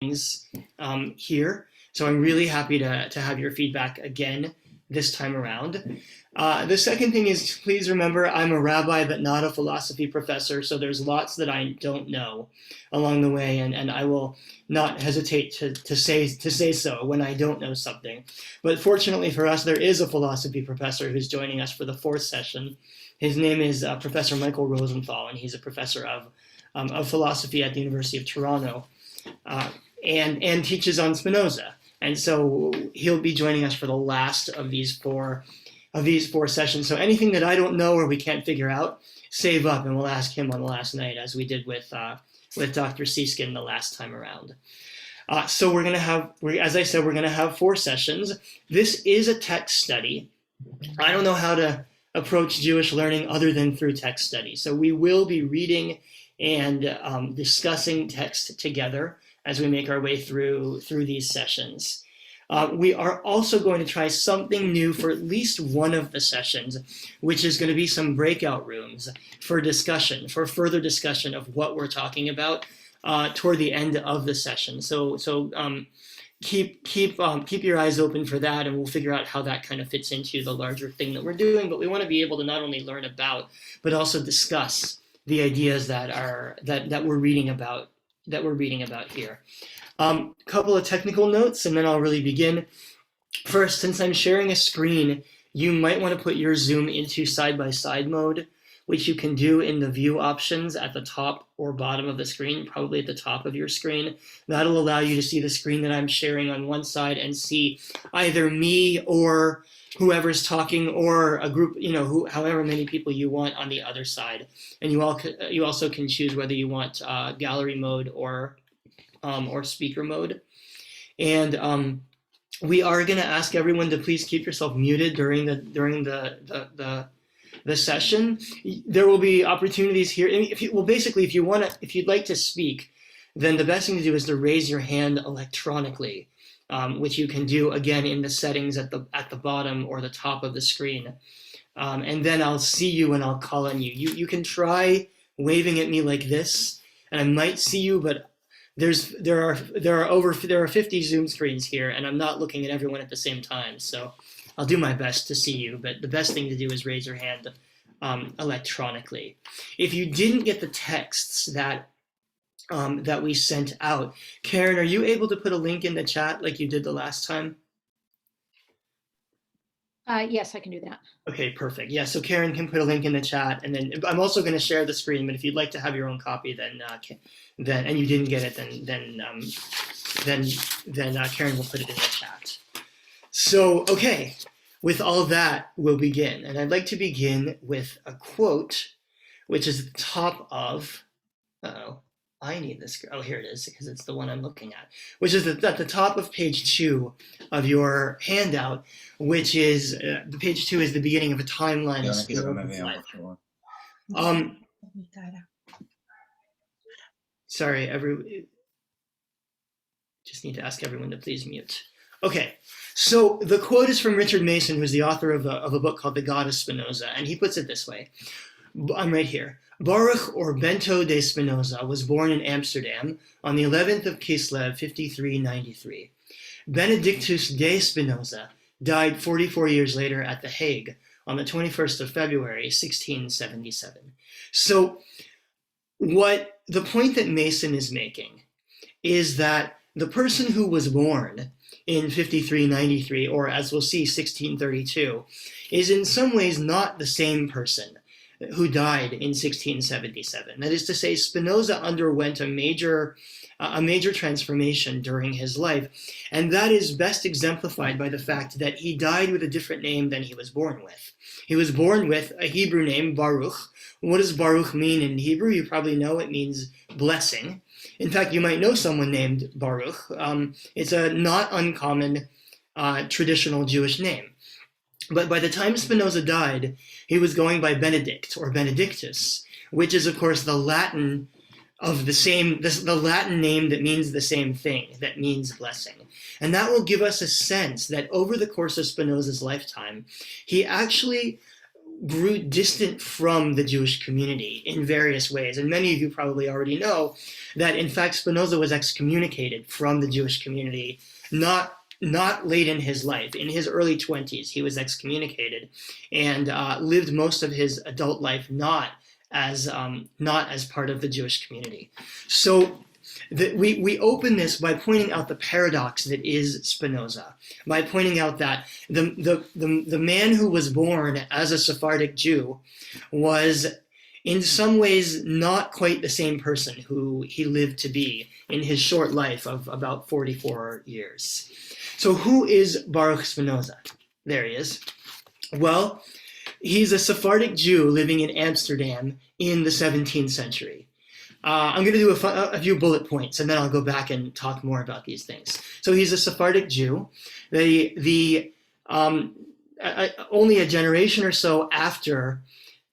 here. So I'm really happy to have your feedback again this time around. The second thing is, please remember, I'm a rabbi but not a philosophy professor, so there's lots that I don't know along the way, and I will not hesitate to say so when I don't know something. But fortunately for us, there is a philosophy professor who's joining us for the fourth session. His name is Professor Michael Rosenthal, and he's a professor of philosophy at the University of Toronto, and teaches on Spinoza. And so he'll be joining us for the last of these four sessions. So anything that I don't know or we can't figure out, save up, and we'll ask him on the last night, as we did with Dr. Seeskin the last time around. So we're going to have, as I said, we're going to have 4 sessions. This is a text study. I don't know how to approach Jewish learning other than through text study. So we will be reading and discussing text together as we make our way through these sessions. We are also going to try something new for at least one of the sessions, which is going to be some breakout rooms for discussion, for further discussion of what we're talking about toward the end of the session. So keep your eyes open for that, and we'll figure out how that kind of fits into the larger thing that we're doing. But we want to be able to not only learn about, but also discuss the ideas that we're reading about here. Couple of technical notes, and then I'll really begin. First, since I'm sharing a screen, you might want to put your Zoom into side-by-side mode, which you can do in the view options at the top or bottom of the screen, probably at the top of your screen. That'll allow you to see the screen that I'm sharing on one side and see either me or whoever's talking, or a group, however many people you want on the other side. And you also can choose whether you want gallery mode or speaker mode. And we are going to ask everyone to please keep yourself muted during the session. There will be opportunities here. If you'd like to speak, then the best thing to do is to raise your hand electronically, which you can do again in the settings at the bottom or the top of the screen. And then I'll see you and I'll call on you. You can try waving at me like this, and I might see you, but there are 50 Zoom screens here, and I'm not looking at everyone at the same time. So I'll do my best to see you, but the best thing to do is raise your hand electronically. If you didn't get the texts that we sent out, Karen, are you able to put a link in the chat like you did the last time? Yes, I can do that. Okay, perfect. Yeah, so Karen can put a link in the chat, and then I'm also going to share the screen. But if you'd like to have your own copy, then and you didn't get it, then Karen will put it in the chat. So okay, with all that, we'll begin, and I'd like to begin with a quote, which is at the top of. I need this. Oh, here it is, because it's the one I'm looking at, which is at the top of page 2 of your handout, which is the page 2 is the beginning of a timeline of Spinoza's life. Sorry, just need to ask everyone to please mute. Okay, so the quote is from Richard Mason, who's the author of a book called The God of Spinoza, and he puts it this way. I'm right here. Baruch, or Bento de Spinoza, was born in Amsterdam on the 11th of Kislev, 5393. Benedictus de Spinoza died 44 years later at The Hague on the 21st of February, 1677. So the point that Mason is making is that the person who was born in 5393, or as we'll see, 1632, is in some ways not the same person who died in 1677. That is to say, Spinoza underwent a major transformation during his life, and that is best exemplified by the fact that he died with a different name than he was born with. He was born with a Hebrew name, Baruch. What does Baruch mean in Hebrew? You probably know it means blessing. In fact, you might know someone named Baruch. It's a not uncommon traditional Jewish name. But by the time Spinoza died, he was going by Benedict or Benedictus, which is, of course, the Latin name that means the same thing, that means blessing. And that will give us a sense that over the course of Spinoza's lifetime, he actually grew distant from the Jewish community in various ways. And many of you probably already know that, in fact, Spinoza was excommunicated from the Jewish community, not late in his life. In his early 20s, he was excommunicated and lived most of his adult life not as part of the Jewish community. So we open this by pointing out the paradox that is Spinoza, by pointing out that the man who was born as a Sephardic Jew was in some ways not quite the same person who he lived to be in his short life of about 44 years. So who is Baruch Spinoza? There he is. Well, he's a Sephardic Jew living in Amsterdam in the 17th century. I'm going to do a few bullet points, and then I'll go back and talk more about these things. So he's a Sephardic Jew. Only a generation or so after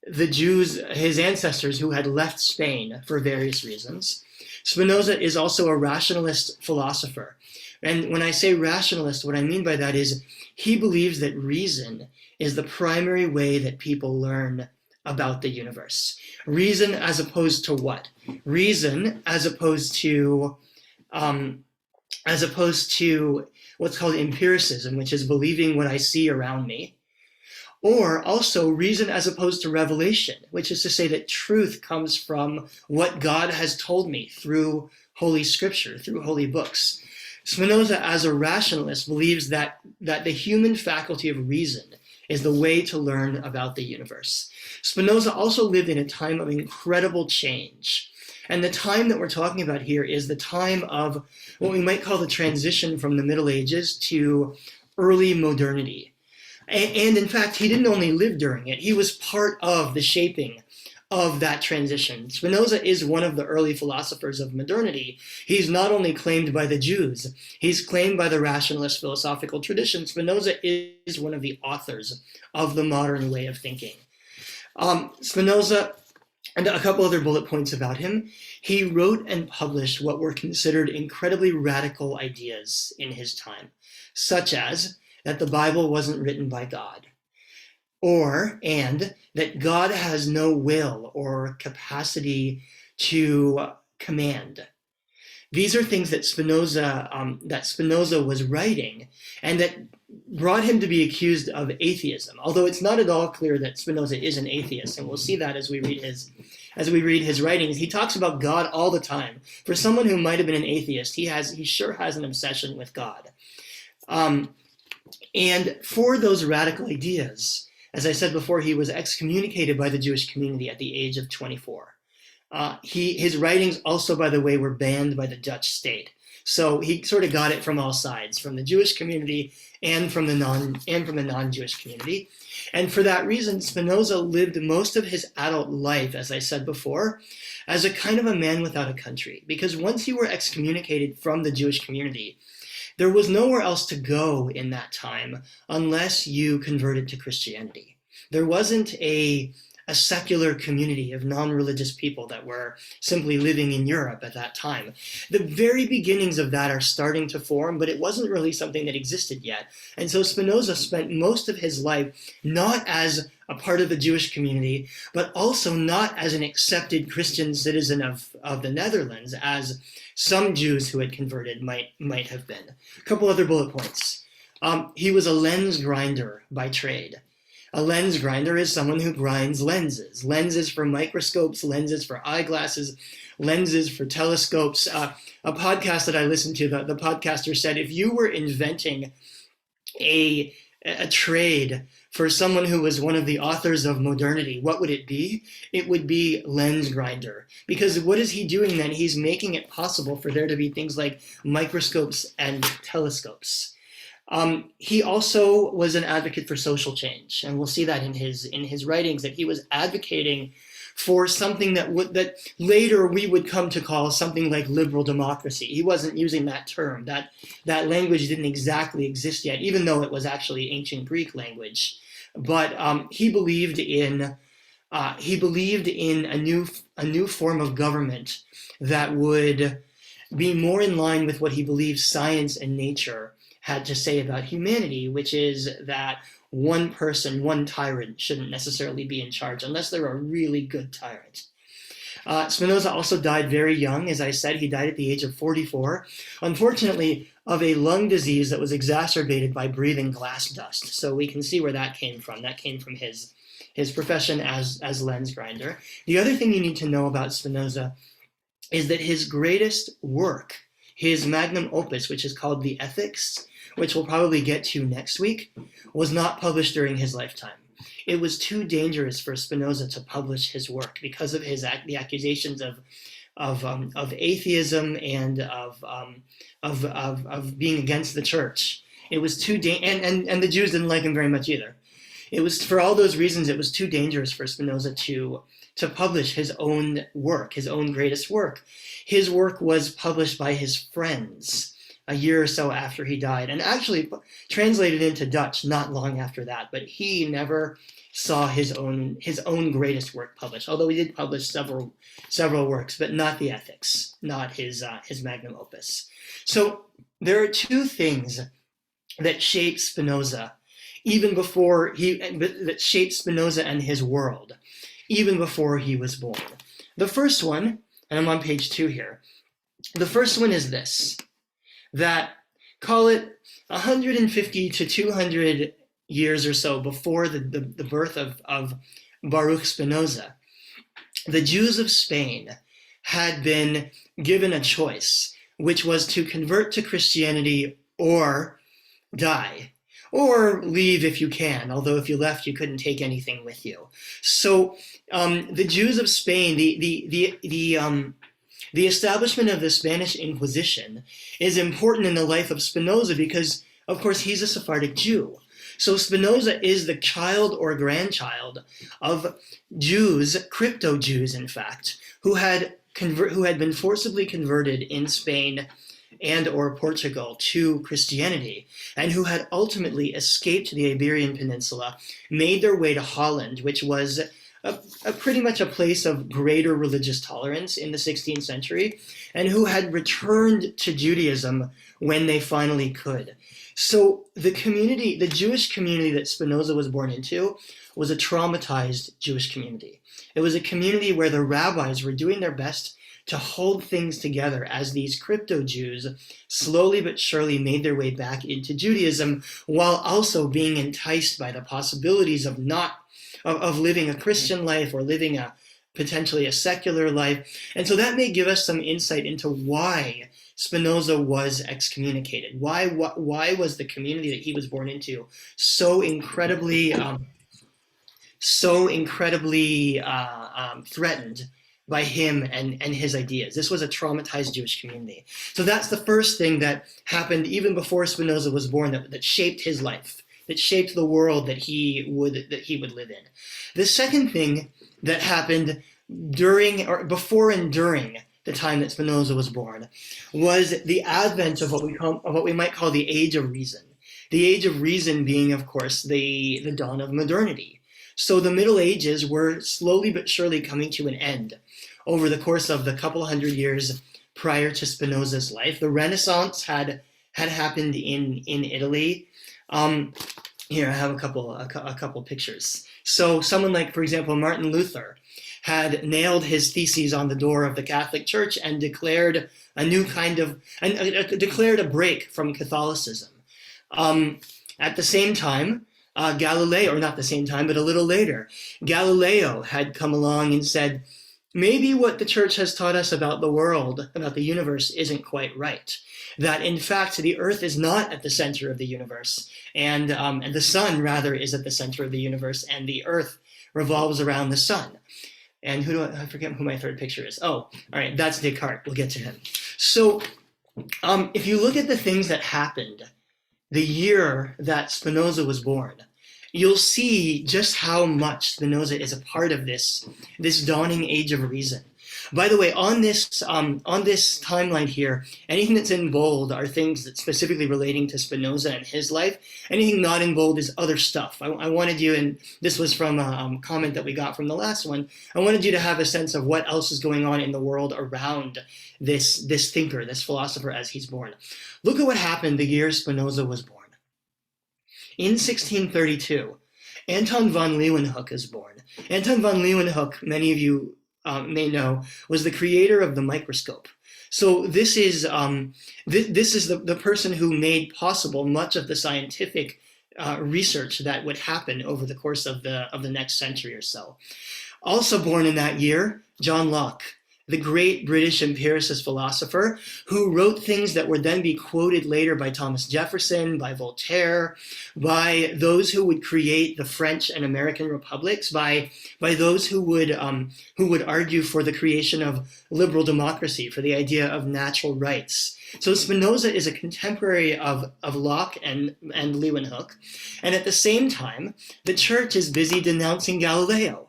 the Jews, his ancestors who had left Spain for various reasons. Spinoza is also a rationalist philosopher. And when I say rationalist, what I mean by that is he believes that reason is the primary way that people learn about the universe. Reason as opposed to what? Reason as opposed to what's called empiricism, which is believing what I see around me. Or also reason as opposed to revelation, which is to say that truth comes from what God has told me through Holy Scripture, through holy books. Spinoza, as a rationalist, believes that the human faculty of reason is the way to learn about the universe. Spinoza also lived in a time of incredible change. And the time that we're talking about here is the time of what we might call the transition from the Middle Ages to early modernity. And in fact, he didn't only live during it, he was part of the shaping of that transition. Spinoza is one of the early philosophers of modernity. He's not only claimed by the Jews, he's claimed by the rationalist philosophical tradition. Spinoza is one of the authors of the modern way of thinking. Spinoza, and a couple other bullet points about him, he wrote and published what were considered incredibly radical ideas in his time, such as that the Bible wasn't written by God, and that God has no will or capacity to command. These are things that Spinoza was writing, and that brought him to be accused of atheism. Although it's not at all clear that Spinoza is an atheist, and we'll see that as we read his writings. He talks about God all the time. For someone who might have been an atheist, he sure has an obsession with God. And for those radical ideas, as I said before, he was excommunicated by the Jewish community at the age of 24. His writings also, by the way, were banned by the Dutch state. So he sort of got it from all sides, from the Jewish community and from the non-Jewish community. And for that reason, Spinoza lived most of his adult life, as I said before, as a kind of a man without a country. Because once you were excommunicated from the Jewish community, there was nowhere else to go in that time unless you converted to Christianity. There wasn't a secular community of non-religious people that were simply living in Europe at that time. The very beginnings of that are starting to form, but it wasn't really something that existed yet. And so Spinoza spent most of his life not as a part of the Jewish community, but also not as an accepted Christian citizen of the Netherlands, as some Jews who had converted might have been. A couple other bullet points. He was a lens grinder by trade. A lens grinder is someone who grinds lenses. Lenses for microscopes, lenses for eyeglasses, lenses for telescopes. A podcast that I listened to, the podcaster said, if you were inventing a trade for someone who was one of the authors of modernity, what would it be? It would be lens grinder. Because what is he doing then? He's making it possible for there to be things like microscopes and telescopes. He also was an advocate for social change, and we'll see that in his writings, that he was advocating for something that later we would come to call something like liberal democracy. He wasn't using that term. That language didn't exactly exist yet, even though it was actually ancient Greek language. But he believed in a new form of government that would be more in line with what he believed science and nature had to say about humanity, which is that one person, one tyrant shouldn't necessarily be in charge unless they're a really good tyrant. Spinoza also died very young. As I said, he died at the age of 44, unfortunately, of a lung disease that was exacerbated by breathing glass dust. So we can see where that came from. That came from his profession as lens grinder. The other thing you need to know about Spinoza is that his greatest work, his magnum opus, which is called the Ethics, which we'll probably get to next week, was not published during his lifetime. It was too dangerous for Spinoza to publish his work because of the accusations of atheism and of being against the church. It was too and the Jews didn't like him very much either. It was, for all those reasons, it was too dangerous for Spinoza to publish his own work, his own greatest work. His work was published by his friends a year or so after he died, and actually translated into Dutch not long after that, but he never saw his own greatest work published, although he did publish several works, but not the Ethics, not his magnum opus. So there are two things that shaped Spinoza that shaped Spinoza and his world, even before he was born. The first one, and I'm on page 2 here, the first one is this, that call it 150 to 200 years or so before the birth of Baruch Spinoza, the Jews of Spain had been given a choice, which was to convert to Christianity or die, or leave if you can, although if you left, you couldn't take anything with you. So the Jews of Spain, the establishment of the Spanish Inquisition is important in the life of Spinoza because, of course, he's a Sephardic Jew. So Spinoza is the child or grandchild of Jews, crypto-Jews, in fact, who had been forcibly converted in Spain and or Portugal to Christianity, and who had ultimately escaped the Iberian Peninsula, made their way to Holland, which was pretty much a place of greater religious tolerance in the 16th century, and who had returned to Judaism when they finally could. So the Jewish community that Spinoza was born into was a traumatized Jewish community. It was a community where the rabbis were doing their best to hold things together as these crypto-Jews slowly but surely made their way back into Judaism, while also being enticed by the possibilities of living a Christian life or living potentially a secular life. And so that may give us some insight into why Spinoza was excommunicated. Why was the community that he was born into so incredibly threatened by him and his ideas? This was a traumatized Jewish community. So that's the first thing that happened even before Spinoza was born that shaped his life, that shaped the world that he would live in. The second thing that happened before and during the time that Spinoza was born was the advent of what we might call the Age of Reason. The Age of Reason being, of course, the dawn of modernity. So the Middle Ages were slowly but surely coming to an end over the course of the couple hundred years prior to Spinoza's life. The Renaissance had happened in Italy. Here I have a couple pictures. So someone like, for example, Martin Luther had nailed his theses on the door of the Catholic Church and declared declared a break from Catholicism. At the same time, Galileo, or not the same time, but a little later, Galileo had come along and said, maybe what the church has taught us about the world, about the universe, isn't quite right. That in fact, the earth is not at the center of the universe, and the sun rather is at the center of the universe, and the earth revolves around the sun. And I forget who my third picture is. Oh, all right, that's Descartes. We'll get to him. So if you look at the things that happened the year that Spinoza was born, you'll see just how much Spinoza is a part of this dawning age of reason. By the way, on this timeline here, anything that's in bold are things that specifically relating to Spinoza and his life. Anything not in bold is other stuff. I wanted you, and this was from a comment that we got from the last one, I wanted you to have a sense of what else is going on in the world around this thinker, this philosopher as he's born. Look at what happened the year Spinoza was born. in 1632, Anton von Leeuwenhoek is born. Anton von Leeuwenhoek, many of you may know, was the creator of the microscope. So this is the person who made possible much of the scientific research that would happen over the course of the next century or so. Also born in that year, John Locke, the great British empiricist philosopher who wrote things that would then be quoted later by Thomas Jefferson, by Voltaire, by those who would create the French and American republics, by those who would argue for the creation of liberal democracy, for the idea of natural rights. So Spinoza is a contemporary of Locke and Leeuwenhoek, and at the same time, the church is busy denouncing Galileo.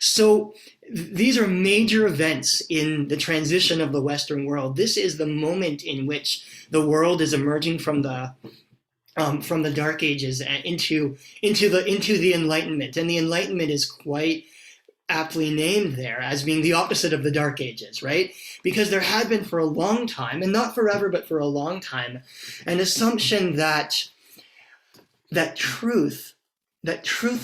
So these are major events in the transition of the Western world. This is the moment in which the world is emerging from the Dark Ages into the Enlightenment, and the Enlightenment is quite aptly named there as being the opposite of the Dark Ages, right? Because there had been for a long time, and not forever, but for a long time, an assumption that truth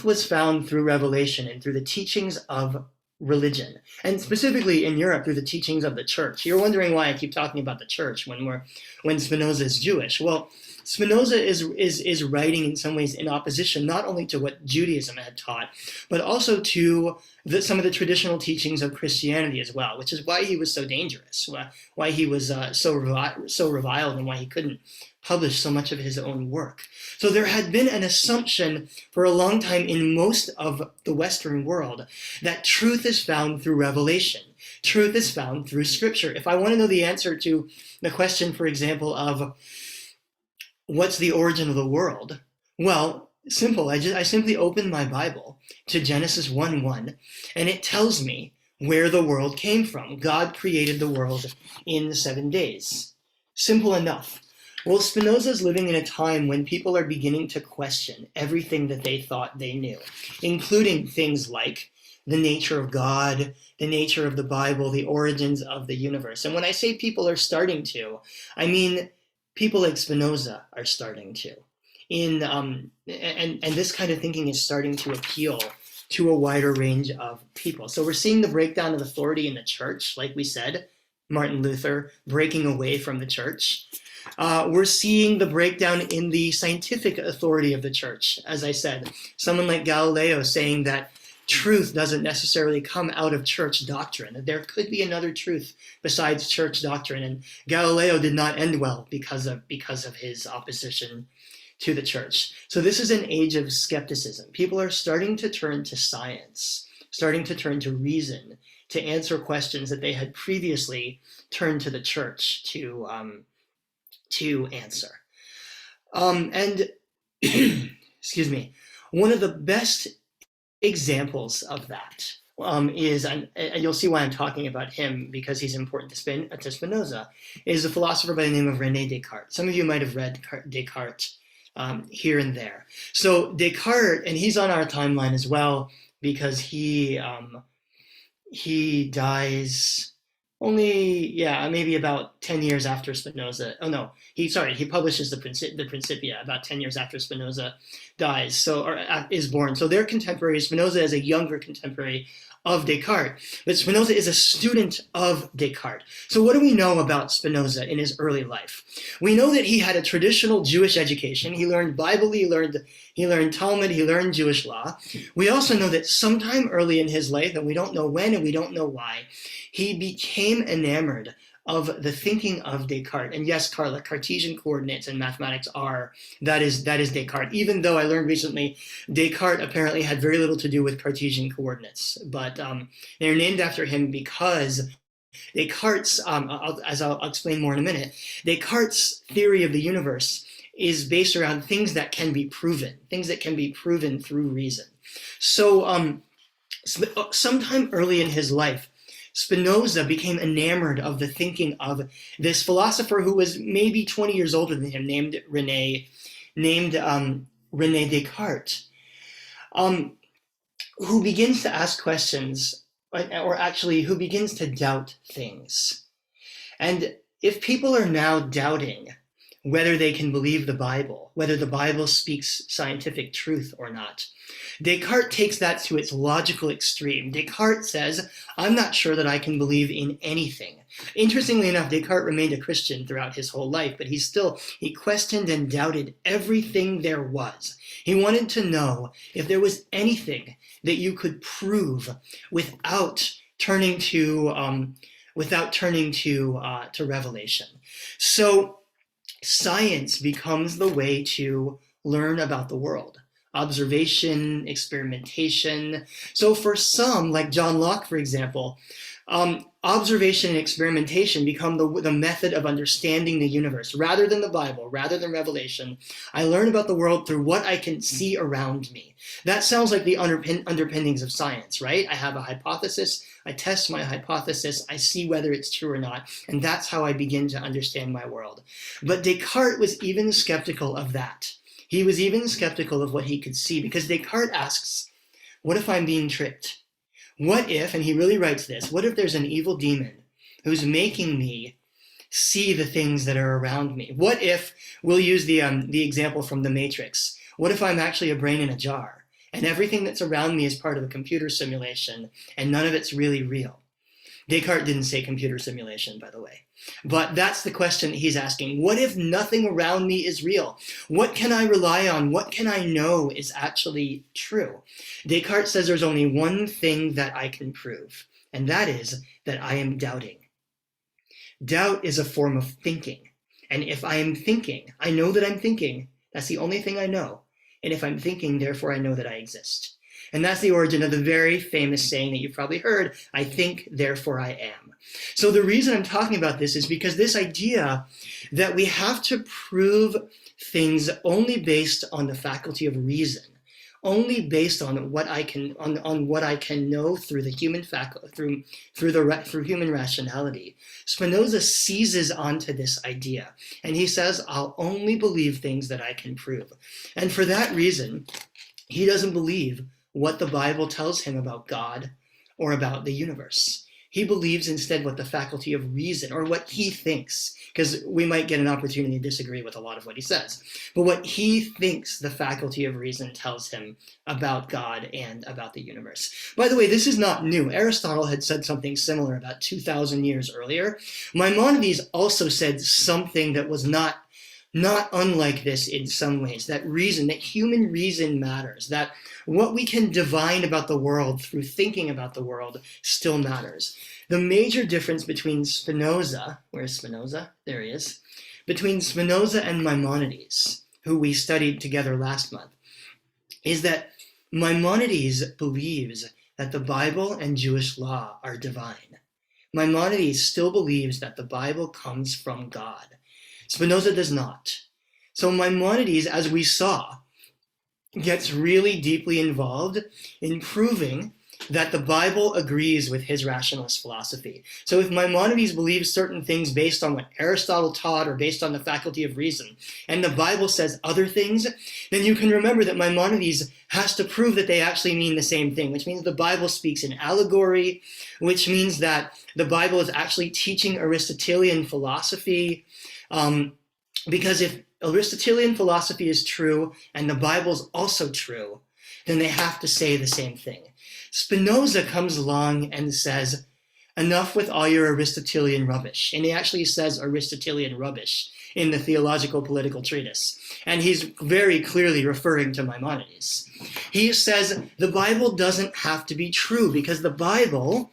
was found through revelation and through the teachings of religion, and specifically in Europe through the teachings of the church. You're wondering why I keep talking about the church when Spinoza is Jewish. Well, Spinoza is writing in some ways in opposition not only to what Judaism had taught, but also to some of the traditional teachings of Christianity as well, which is why he was so dangerous, why he was so reviled, and why he couldn't publish so much of his own work. So there had been an assumption for a long time in most of the Western world that truth is found through revelation. Truth is found through Scripture. If I want to know the answer to the question, for example, of what's the origin of the world? Well, simple. I simply open my Bible to Genesis 1:1, and it tells me where the world came from. God created the world in 7 days. Simple enough. Well, Spinoza is living in a time when people are beginning to question everything that they thought they knew, including things like the nature of God, the nature of the Bible, the origins of the universe. And when I say people are starting to, I mean people like Spinoza are starting to. And this kind of thinking is starting to appeal to a wider range of people. So we're seeing the breakdown of authority in the church, like we said, Martin Luther breaking away from the church. We're seeing the breakdown in the scientific authority of the church. As I said, someone like Galileo saying that truth doesn't necessarily come out of church doctrine, that there could be another truth besides church doctrine. And Galileo did not end well because of his opposition to the church. So this is an age of skepticism. People are starting to turn to science, starting to turn to reason to answer questions that they had previously turned to the church to answer. And excuse me, one of the best examples of that is, and you'll see why I'm talking about him because he's important to Spinoza, is a philosopher by the name of René Descartes. Some of you might have read Descartes here and there. So Descartes, and he's on our timeline as well because he dies only, maybe about 10 years after Spinoza. Oh no, he publishes the Principia about 10 years after Spinoza dies, or is born. So they're contemporaries. Spinoza is a younger contemporary of Descartes, but Spinoza is a student of Descartes. So what do we know about Spinoza in his early life? We know that he had a traditional Jewish education. He learned Bible, he learned Talmud, he learned Jewish law. We also know that sometime early in his life, and we don't know when and we don't know why, he became enamored of the thinking of Descartes. And yes, Carla, Cartesian coordinates in mathematics that is Descartes. Even though I learned recently, Descartes apparently had very little to do with Cartesian coordinates, but they're named after him because Descartes, as I'll explain more in a minute, Descartes' theory of the universe is based around things that can be proven through reason. So sometime early in his life, Spinoza became enamored of the thinking of this philosopher who was maybe 20 years older than him, named René Descartes, who begins to ask questions, or actually who begins to doubt things. And if people are now doubting whether they can believe the Bible, whether the Bible speaks scientific truth or not. Descartes takes that to its logical extreme. Descartes says, I'm not sure that I can believe in anything. Interestingly enough, Descartes remained a Christian throughout his whole life, but he questioned and doubted everything there was. He wanted to know if there was anything that you could prove without turning to revelation. So science becomes the way to learn about the world. Observation, experimentation. So for some, like John Locke, for example, observation and experimentation become the method of understanding the universe. Rather than the Bible, rather than revelation, I learn about the world through what I can see around me. That sounds like the underpinnings of science, right? I have a hypothesis, I test my hypothesis, I see whether it's true or not, and that's how I begin to understand my world. But Descartes was even skeptical of that. He was even skeptical of what he could see, because Descartes asks, what if I'm being tricked? What if, and he really writes this, what if there's an evil demon who's making me see the things that are around me? What if, we'll use the example from The Matrix, what if I'm actually a brain in a jar, and everything that's around me is part of a computer simulation, and none of it's really real? Descartes didn't say computer simulation, by the way. But that's the question that he's asking. What if nothing around me is real? What can I rely on? What can I know is actually true? Descartes says there's only one thing that I can prove, and that is that I am doubting. Doubt is a form of thinking. And if I am thinking, I know that I'm thinking. That's the only thing I know. And if I'm thinking, therefore I know that I exist. And that's the origin of the very famous saying that you've probably heard, I think, therefore I am. So the reason I'm talking about this is because this idea that we have to prove things only based on the faculty of reason, only based on what I can know through the human through human rationality. Spinoza seizes onto this idea, and he says, I'll only believe things that I can prove. And for that reason, he doesn't believe what the Bible tells him about God or about the universe. He believes instead what the faculty of reason, or what he thinks, because we might get an opportunity to disagree with a lot of what he says, but what he thinks the faculty of reason tells him about God and about the universe. By the way, this is not new. Aristotle had said something similar about 2,000 years earlier. Maimonides also said something that was not unlike this in some ways, that human reason matters, that what we can divine about the world through thinking about the world still matters. The major difference between Spinoza, where's Spinoza? There he is, between Spinoza and Maimonides, who we studied together last month, is that Maimonides believes that the Bible and Jewish law are divine. Maimonides still believes that the Bible comes from God. Spinoza does not. So Maimonides, as we saw, gets really deeply involved in proving that the Bible agrees with his rationalist philosophy. So if Maimonides believes certain things based on what Aristotle taught or based on the faculty of reason, and the Bible says other things, then you can remember that Maimonides has to prove that they actually mean the same thing, which means the Bible speaks in allegory, which means that the Bible is actually teaching Aristotelian philosophy, because if Aristotelian philosophy is true and the Bible's also true, then they have to say the same thing. Spinoza comes along and says, enough with all your Aristotelian rubbish. And he actually says Aristotelian rubbish in the Theological Political Treatise. And he's very clearly referring to Maimonides. He says the Bible doesn't have to be true because the Bible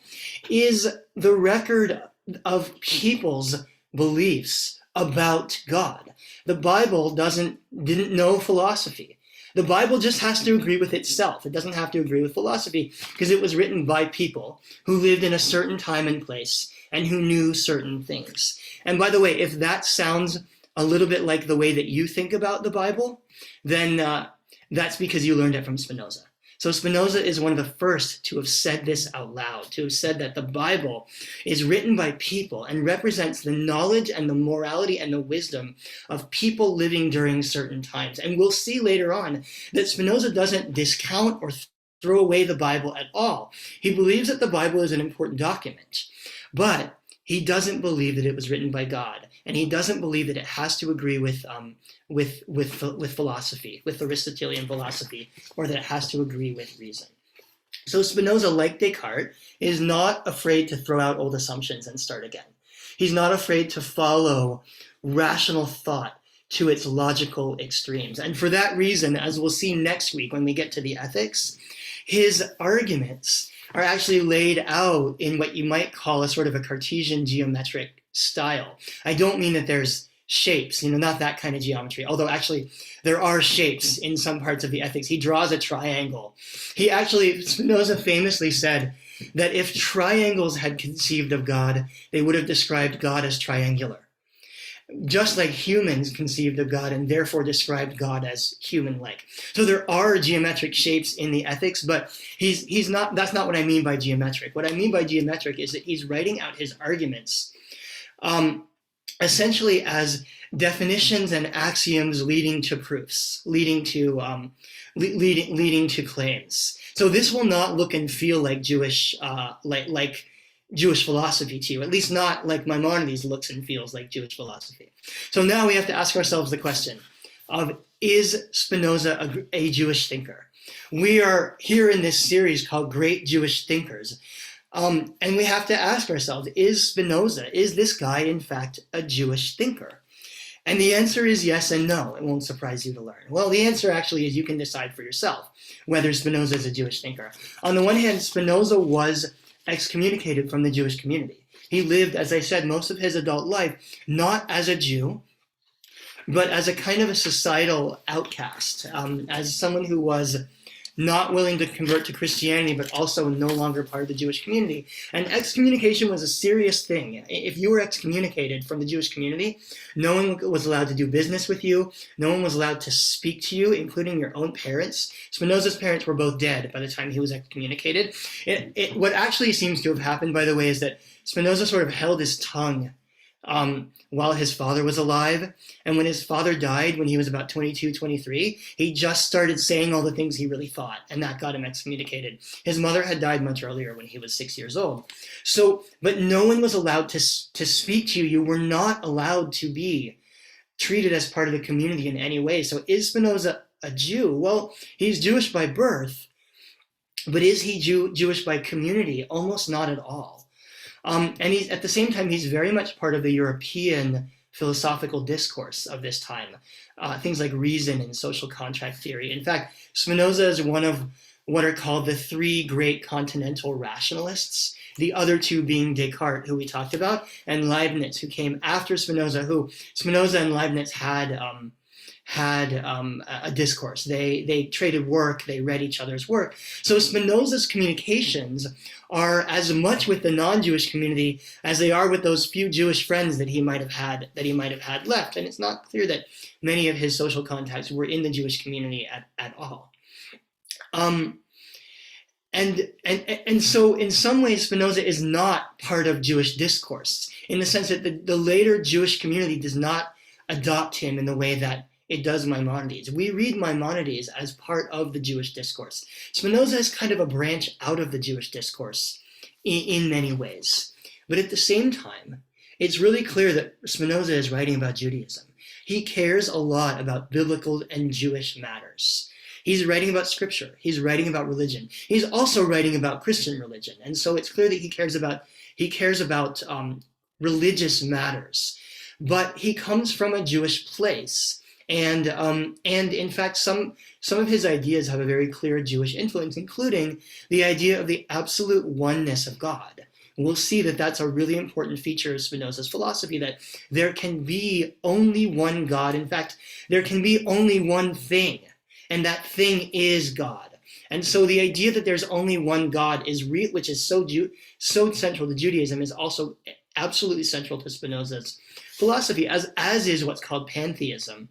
is the record of people's beliefs about God. The Bible didn't know philosophy. The Bible just has to agree with itself. It doesn't have to agree with philosophy because it was written by people who lived in a certain time and place and who knew certain things. And by the way, if that sounds a little bit like the way that you think about the Bible, then that's because you learned it from Spinoza. So Spinoza is one of the first to have said this out loud, to have said that the Bible is written by people and represents the knowledge and the morality and the wisdom of people living during certain times. And we'll see later on that Spinoza doesn't discount or throw away the Bible at all. He believes that the Bible is an important document, but he doesn't believe that it was written by God, and he doesn't believe that it has to agree with philosophy, with Aristotelian philosophy, or that it has to agree with reason. So Spinoza, like Descartes, is not afraid to throw out old assumptions and start again. He's not afraid to follow rational thought to its logical extremes. And for that reason, as we'll see next week when we get to the ethics, his arguments are actually laid out in what you might call a sort of a Cartesian geometric style. I don't mean that there's shapes, not that kind of geometry, although actually there are shapes in some parts of the ethics. He draws a triangle. Spinoza famously said that if triangles had conceived of God, they would have described God as triangular. Just like humans conceived of God and therefore described God as human-like. So there are geometric shapes in the ethics, but that's not what I mean by geometric. What I mean by geometric is that he's writing out his arguments essentially as definitions and axioms leading to proofs, leading to claims. So this will not look and feel like Jewish Jewish philosophy to you, at least not like Maimonides looks and feels like Jewish philosophy. So now we have to ask ourselves the question of, is Spinoza a Jewish thinker? We are here in this series called Great Jewish Thinkers, and we have to ask ourselves, is this guy in fact a Jewish thinker? And the answer is yes and no. It won't surprise you to learn. Well, the answer actually is you can decide for yourself whether Spinoza is a Jewish thinker. On the one hand, Spinoza was excommunicated from the Jewish community. He lived, as I said, most of his adult life, not as a Jew, but as a kind of a societal outcast, as someone who was not willing to convert to Christianity, but also no longer part of the Jewish community. And excommunication was a serious thing. If you were excommunicated from the Jewish community, no one was allowed to do business with you. No one was allowed to speak to you, including your own parents. Spinoza's parents were both dead by the time he was excommunicated. What actually seems to have happened, by the way, is that Spinoza sort of held his tongue while his father was alive. And when his father died, when he was about 22, 23, he just started saying all the things he really thought, and that got him excommunicated. His mother had died much earlier when he was 6 years old. But no one was allowed to speak to you. You were not allowed to be treated as part of the community in any way. So is Spinoza a Jew? Well, he's Jewish by birth, but is he Jewish by community? Almost not at all. And at the same time, he's very much part of the European philosophical discourse of this time, things like reason and social contract theory. In fact, Spinoza is one of what are called the three great Continental Rationalists, the other two being Descartes, who we talked about, and Leibniz, who came after Spinoza, who Spinoza and Leibniz had a discourse. They traded work, they read each other's work. So Spinoza's communications are as much with the non-Jewish community as they are with those few Jewish friends that he might have had left. And it's not clear that many of his social contacts were in the Jewish community at all. And so in some ways, Spinoza is not part of Jewish discourse, in the sense that the later Jewish community does not adopt him in the way that it does Maimonides. We read Maimonides as part of the Jewish discourse. Spinoza is kind of a branch out of the Jewish discourse in many ways. But at the same time, it's really clear that Spinoza is writing about Judaism. He cares a lot about biblical and Jewish matters. He's writing about scripture. He's writing about religion. He's also writing about Christian religion. And so it's clear that he cares about religious matters. But he comes from a Jewish place. And in fact, some of his ideas have a very clear Jewish influence, including the idea of the absolute oneness of God. We'll see that that's a really important feature of Spinoza's philosophy, that there can be only one God. In fact, there can be only one thing, and that thing is God. And so the idea that there's only one God which is so central to Judaism, is also absolutely central to Spinoza's philosophy, as is what's called pantheism.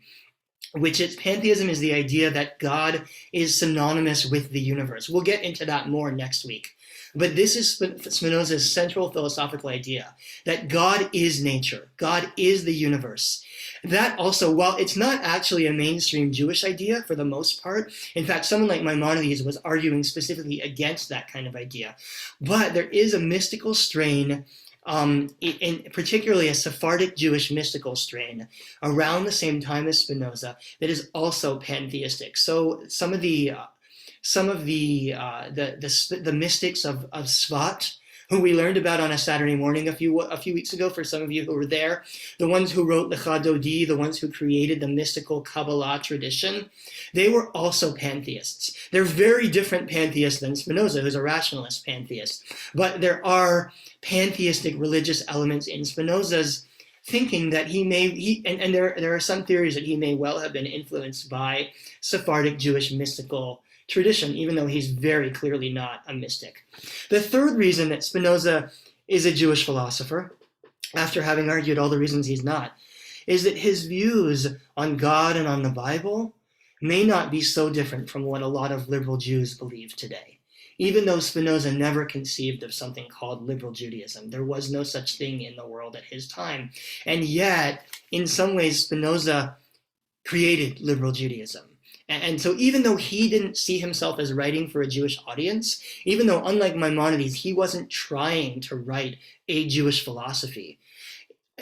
Pantheism is the idea that God is synonymous with the universe. We'll get into that more next week. But this is Spinoza's central philosophical idea, that God is nature, God is the universe. That also, while it's not actually a mainstream Jewish idea for the most part, in fact, someone like Maimonides was arguing specifically against that kind of idea, but there is a mystical strain in particularly a Sephardic Jewish mystical strain around the same time as Spinoza that is also pantheistic. So some of the mystics of Svat, who we learned about on a Saturday morning a few weeks ago, for some of you who were there, the ones who wrote Lecha Dodi, the ones who created the mystical Kabbalah tradition, they were also pantheists. They're very different pantheists than Spinoza, who's a rationalist pantheist. But there are pantheistic religious elements in Spinoza's thinking that there are some theories that he may well have been influenced by Sephardic Jewish mystical tradition, even though he's very clearly not a mystic. The third reason that Spinoza is a Jewish philosopher, after having argued all the reasons he's not, is that his views on God and on the Bible may not be so different from what a lot of liberal Jews believe today. Even though Spinoza never conceived of something called liberal Judaism, there was no such thing in the world at his time. And yet, in some ways, Spinoza created liberal Judaism. And so even though he didn't see himself as writing for a Jewish audience, even though, unlike Maimonides, he wasn't trying to write a Jewish philosophy,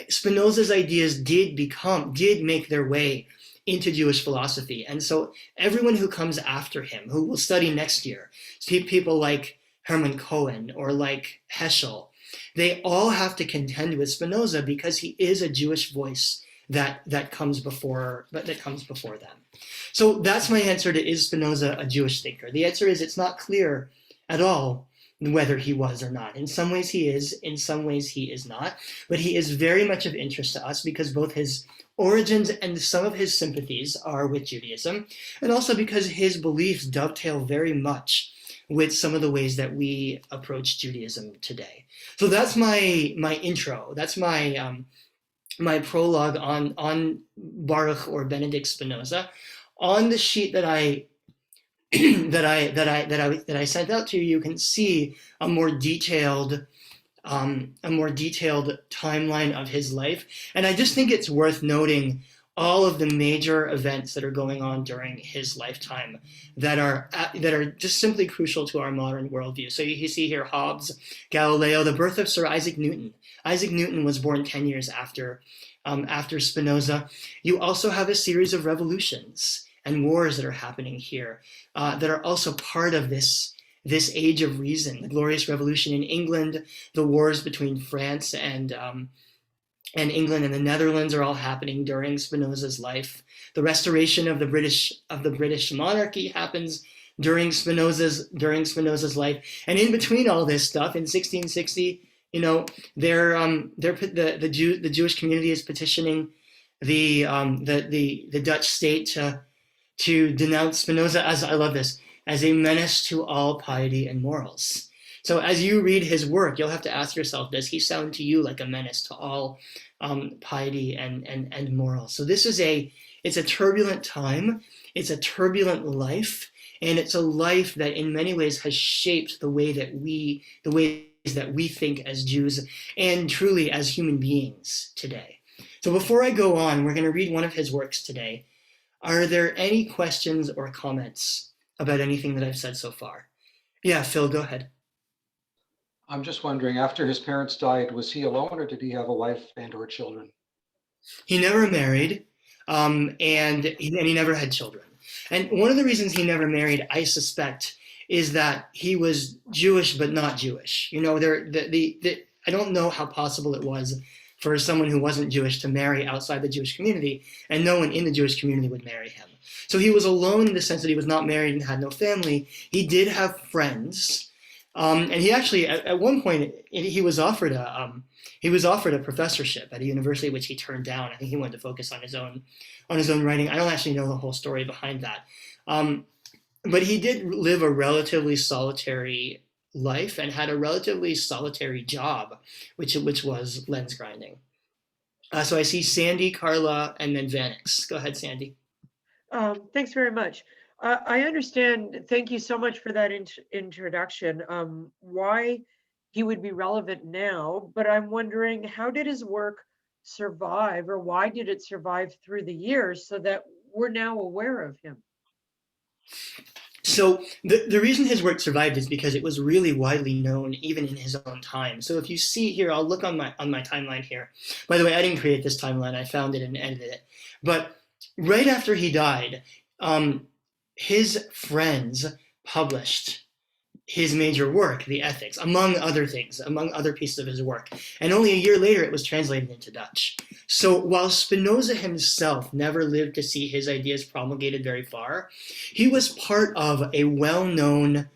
Spinoza's ideas did make their way into Jewish philosophy. And so everyone who comes after him, who will study next year, people like Hermann Cohen or like Heschel, they all have to contend with Spinoza because he is a Jewish voice that comes before them. So that's my answer to, is Spinoza a Jewish thinker? The answer is, it's not clear at all whether he was or not. In some ways he is, in some ways he is not, but he is very much of interest to us because both his origins and some of his sympathies are with Judaism, and also because his beliefs dovetail very much with some of the ways that we approach Judaism today. So that's my intro. That's my my prologue on Baruch or Benedict Spinoza. On the sheet that I sent out to you, you can see a more detailed timeline of his life. And I just think it's worth noting all of the major events that are going on during his lifetime that are just simply crucial to our modern worldview. So you see here Hobbes, Galileo, the birth of Sir Isaac Newton. Isaac Newton was born 10 years after Spinoza. You also have a series of revolutions and wars that are happening here that are also part of this age of reason. The Glorious Revolution in England, the wars between France and England and the Netherlands are all happening during Spinoza's life. The restoration of the British monarchy happens during Spinoza's life. And in between all this stuff, in 1660, the Jewish community is petitioning the Dutch state to denounce Spinoza as, I love this, as a menace to all piety and morals. So as you read his work, you'll have to ask yourself, does he sound to you like a menace to all piety and morals? So it's a turbulent time, it's a turbulent life, and it's a life that in many ways has shaped the ways that we think as Jews and truly as human beings today. So before I go on, we're going to read one of his works today. Are there any questions or comments about anything that I've said so far? Yeah, Phil, go ahead. I'm just wondering, after his parents died, was he alone or did he have a wife and or children? He never married, and he never had children. And one of the reasons he never married, I suspect, is that he was Jewish but not Jewish. I don't know how possible it was for someone who wasn't Jewish to marry outside the Jewish community, and no one in the Jewish community would marry him. So he was alone in the sense that he was not married and had no family. He did have friends, and he actually, at one point, he was offered a professorship at a university, which he turned down. I think he wanted to focus on his own writing. I don't actually know the whole story behind that, but he did live a relatively solitary life and had a relatively solitary job, which was lens grinding. So I see Sandy, Carla, and then Vanix. Go ahead, Sandy. Thanks very much. I understand. Thank you so much for that introduction. Why he would be relevant now, but I'm wondering, how did his work survive, or why did it survive through the years so that we're now aware of him? So the reason his work survived is because it was really widely known even in his own time. So if you see here, I'll look on my timeline here. By the way, I didn't create this timeline. I found it and edited it. But right after he died, his friends published his major work, the Ethics, among other things, among other pieces of his work. And only a year later, it was translated into Dutch. So while Spinoza himself never lived to see his ideas promulgated very far, he was part of a well-known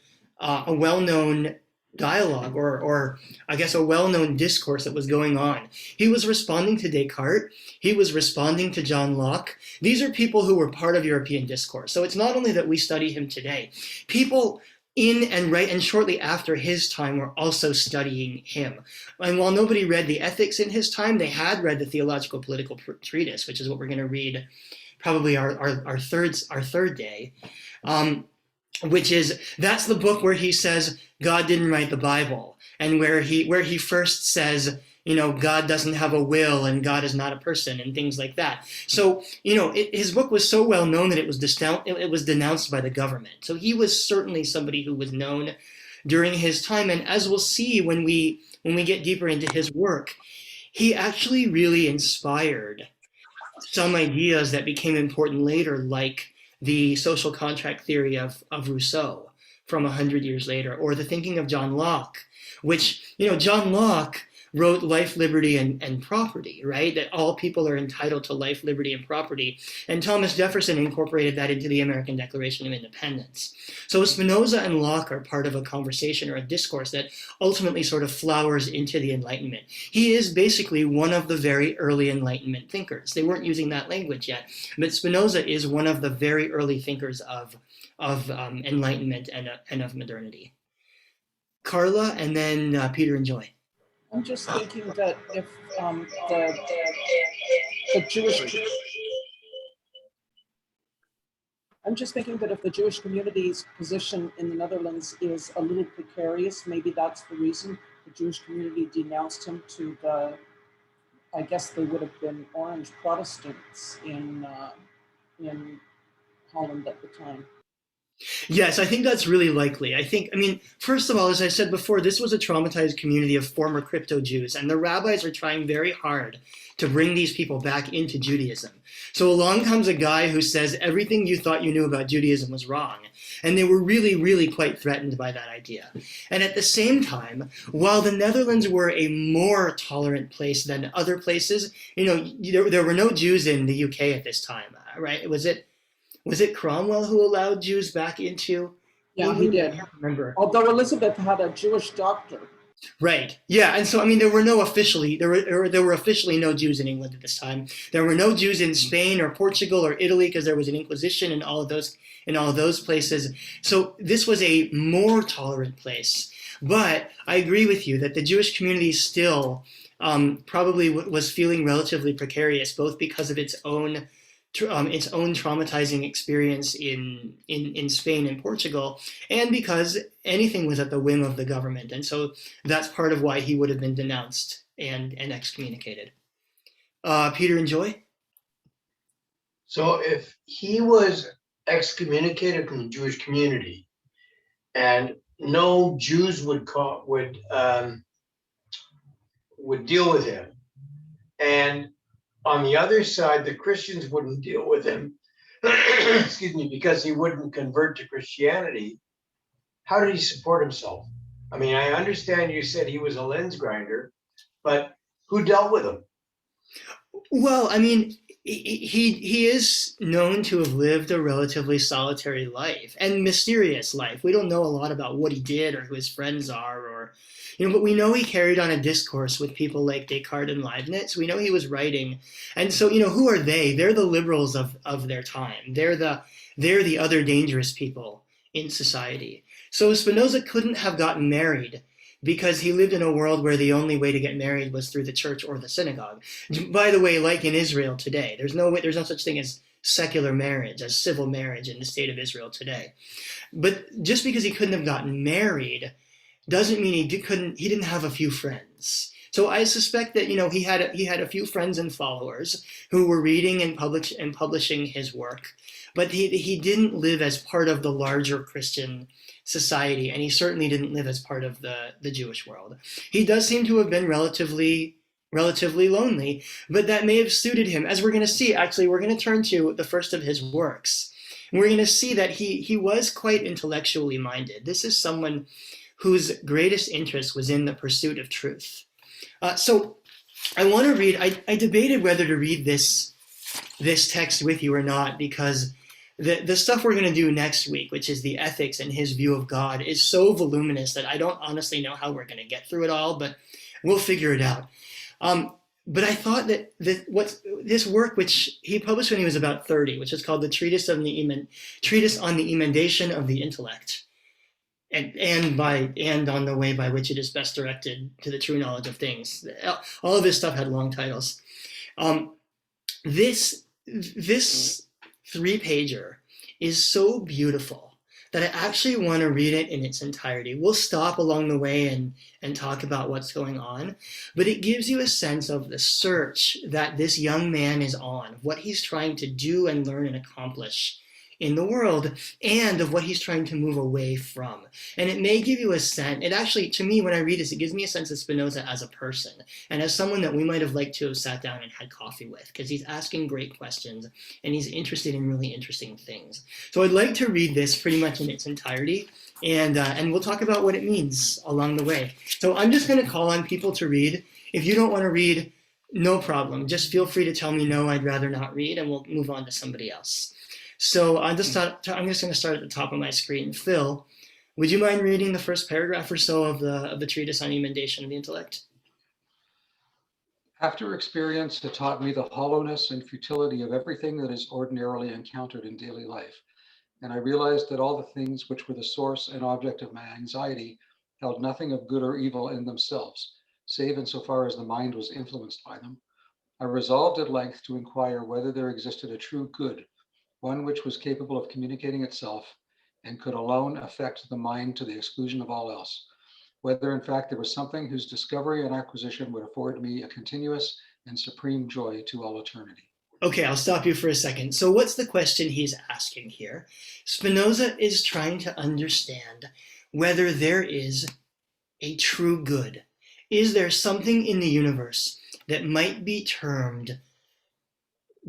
dialogue, or I guess a well-known discourse that was going on. He was responding to Descartes. He was responding to John Locke. These are people who were part of European discourse. So it's not only that we study him today. People in and right and shortly after his time were also studying him. And while nobody read the Ethics in his time, they had read the Theological Political Treatise, which is what we're going to read probably our third day. That's the book where he says God didn't write the Bible, and where he first says, God doesn't have a will and God is not a person and things like that. So, his book was so well known that it was denounced by the government. So he was certainly somebody who was known during his time. And as we'll see when we get deeper into his work, he actually really inspired some ideas that became important later, like the social contract theory of Rousseau from 100 years later, or the thinking of John Locke, which, John Locke wrote Life, Liberty, and Property, right? That all people are entitled to life, liberty, and property. And Thomas Jefferson incorporated that into the American Declaration of Independence. So Spinoza and Locke are part of a conversation or a discourse that ultimately sort of flowers into the Enlightenment. He is basically one of the very early Enlightenment thinkers. They weren't using that language yet, but Spinoza is one of the very early thinkers of Enlightenment and of modernity. Carla, and then Peter and Joy. I'm just thinking that if the Jewish community's position in the Netherlands is a little precarious, maybe that's the reason the Jewish community denounced him to I guess they would have been Orange Protestants in Holland at the time. Yes, I think that's really likely. First of all, as I said before, this was a traumatized community of former crypto Jews, and the rabbis are trying very hard to bring these people back into Judaism. So along comes a guy who says everything you thought you knew about Judaism was wrong. And they were really, really quite threatened by that idea. And at the same time, while the Netherlands were a more tolerant place than other places, there were no Jews in the UK at this time, right? Was it Cromwell who allowed Jews back into? Yeah, he did. I can't remember. Although Elizabeth had a Jewish doctor. Right. Yeah, and so there were officially no Jews in England at this time. There were no Jews in Spain or Portugal or Italy because there was an Inquisition in all of those places. So this was a more tolerant place. But I agree with you that the Jewish community still probably was feeling relatively precarious, both because of its own traumatizing experience in Spain and Portugal, and because anything was at the whim of the government. And so that's part of why he would have been denounced and excommunicated. Peter and Joy? So if he was excommunicated from the Jewish community and no Jews would deal with him, and on the other side, the Christians wouldn't deal with him, excuse me, because he wouldn't convert to Christianity. How did he support himself? I understand you said he was a lens grinder, but who dealt with him? Well, he is known to have lived a relatively solitary life and mysterious life. We don't know a lot about what he did or who his friends are, but we know he carried on a discourse with people like Descartes and Leibniz. We know he was writing. And so, who are they? They're the liberals of their time. They're the other dangerous people in society. So Spinoza couldn't have gotten married because he lived in a world where the only way to get married was through the church or the synagogue. By the way, like in Israel today, there's no such thing as secular marriage, as civil marriage in the state of Israel today. But just because he couldn't have gotten married doesn't mean he didn't have a few friends. So I suspect that he had a few friends and followers who were reading and publishing his work, but he didn't live as part of the larger Christian society, and he certainly didn't live as part of the Jewish world. He does seem to have been relatively lonely, but that may have suited him. As we're going to see, actually, we're going to turn to the first of his works. And we're going to see that he was quite intellectually minded. This is someone whose greatest interest was in the pursuit of truth. So I want to read, I debated whether to read this text with you or not, because the stuff we're going to do next week, which is the ethics and his view of God, is so voluminous that I don't honestly know how we're going to get through it all, but we'll figure it out. But I thought that this work, which he published when he was about 30, which is called the Treatise on the Emendation of the Intellect, and on the way by which it is best directed to the true knowledge of things. All of this stuff had long titles. This 3-pager is so beautiful that I actually want to read it in its entirety. We'll stop along the way and talk about what's going on, but it gives you a sense of the search that this young man is on, what he's trying to do and learn and accomplish in the world, and of what he's trying to move away from. And it may give you a sense, it actually, to me, when I read this, it gives me a sense of Spinoza as a person, and as someone that we might have liked to have sat down and had coffee with, because he's asking great questions, and he's interested in really interesting things. So I'd like to read this pretty much in its entirety, and we'll talk about what it means along the way. So I'm just going to call on people to read. If you don't want to read, no problem. Just feel free to tell me, no, I'd rather not read, and we'll move on to somebody else. So I'm just going to start at the top of my screen. Phil, would you mind reading the first paragraph or so of the Treatise on Emendation of the Intellect? After experience had taught me the hollowness and futility of everything that is ordinarily encountered in daily life, and I realized that all the things which were the source and object of my anxiety held nothing of good or evil in themselves, save insofar as the mind was influenced by them, I resolved at length to inquire whether there existed a true good, one which was capable of communicating itself and could alone affect the mind to the exclusion of all else, whether in fact there was something whose discovery and acquisition would afford me a continuous and supreme joy to all eternity. Okay, I'll stop you for a second. So what's the question he's asking here? Spinoza is trying to understand whether there is a true good. Is there something in the universe that might be termed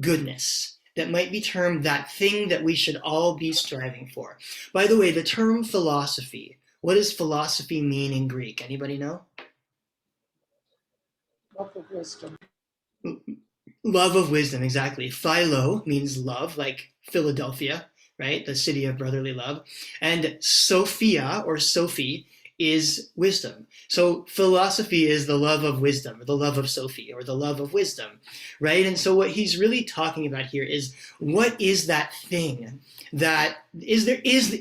goodness? That might be termed that thing that we should all be striving for. By the way, the term philosophy, what does philosophy mean in Greek? Anybody know? Love of wisdom. Love of wisdom, exactly. Philo means love, like Philadelphia, right? The city of brotherly love. And Sophia, or Sophie, is wisdom. So philosophy is the love of wisdom, or the love of Sophie, or the love of wisdom, right? And so what he's really talking about here is, what is that thing that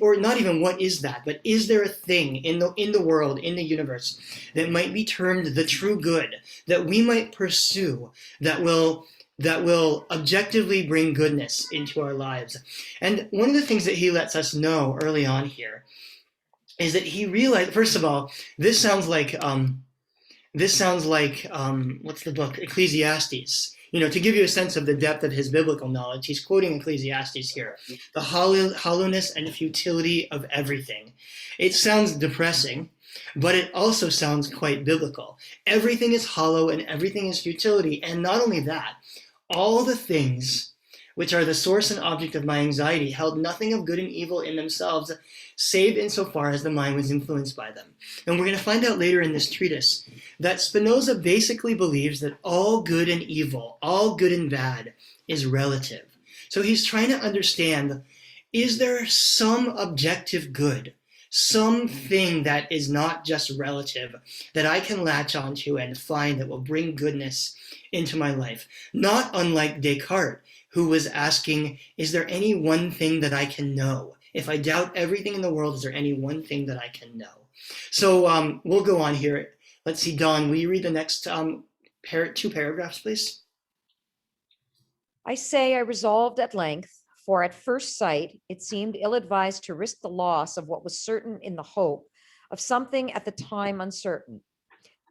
or not even what is that, but is there a thing in the world, in the universe, that might be termed the true good, that we might pursue, that will objectively bring goodness into our lives? And one of the things that he lets us know early on here is that he realized, first of all, this sounds like what's the book? Ecclesiastes. To give you a sense of the depth of his biblical knowledge, he's quoting Ecclesiastes here. The hollowness and futility of everything. It sounds depressing, but it also sounds quite biblical. Everything is hollow and everything is futility. And not only that, all the things which are the source and object of my anxiety held nothing of good and evil in themselves, save insofar as the mind was influenced by them. And we're going to find out later in this treatise that Spinoza basically believes that all good and evil, all good and bad, is relative. So he's trying to understand, is there some objective good, something that is not just relative, that I can latch onto and find that will bring goodness into my life? Not unlike Descartes, who was asking, is there any one thing that I can know? If I doubt everything in the world, is there any one thing that I can know? So we'll go on here. Let's see, Dawn, will you read the next 2 paragraphs, please? I say I resolved at length, for at first sight it seemed ill-advised to risk the loss of what was certain in the hope of something at the time uncertain.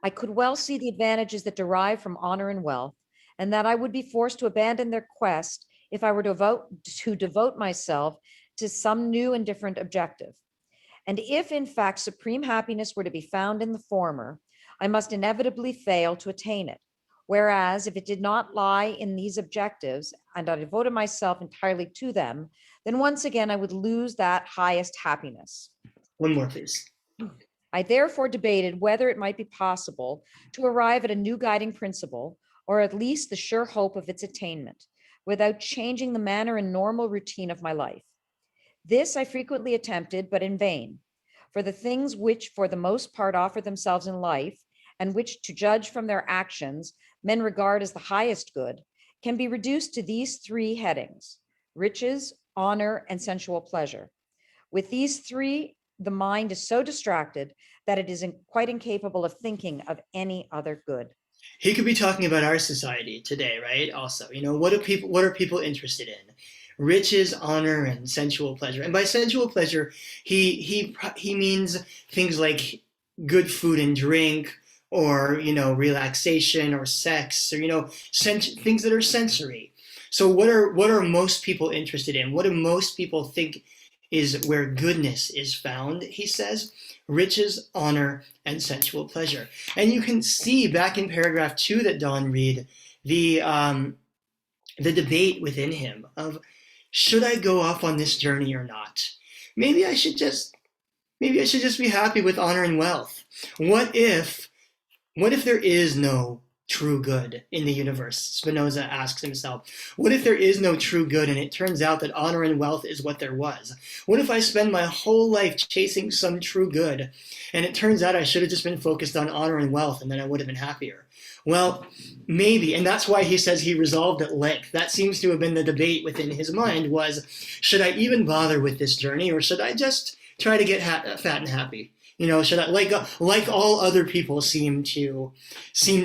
I could well see the advantages that derive from honor and wealth, and that I would be forced to abandon their quest if I were to devote myself to some new and different objective. And if, in fact, supreme happiness were to be found in the former, I must inevitably fail to attain it. Whereas if it did not lie in these objectives and I devoted myself entirely to them, then once again I would lose that highest happiness. One more, please. I therefore debated whether it might be possible to arrive at a new guiding principle, or at least the sure hope of its attainment, without changing the manner and normal routine of my life. This I frequently attempted, but in vain. For the things which for the most part offer themselves in life, and which, to judge from their actions, men regard as the highest good, can be reduced to these three headings: riches, honor, and sensual pleasure. With these three, the mind is so distracted that it is quite incapable of thinking of any other good. He could be talking about our society today, right? Also, what are people interested in? Riches, honor, and sensual pleasure. And by sensual pleasure, he means things like good food and drink, or relaxation, or sex, or things that are sensory. So what are most people interested in? What do most people think is where goodness is found? He says riches, honor, and sensual pleasure. And you can see back in paragraph 2 that Don read the debate within him of, should I go off on this journey or not? Maybe I should just be happy with honor and wealth. What if there is no true good in the universe? Spinoza asks himself. What if there is no true good and it turns out that honor and wealth is what there was? What if I spend my whole life chasing some true good and it turns out I should have just been focused on honor and wealth and then I would have been happier? Well, maybe, and that's why he says he resolved at length. That seems to have been the debate within his mind was, should I even bother with this journey, or should I just try to get fat and happy? Should I, like all other people seem to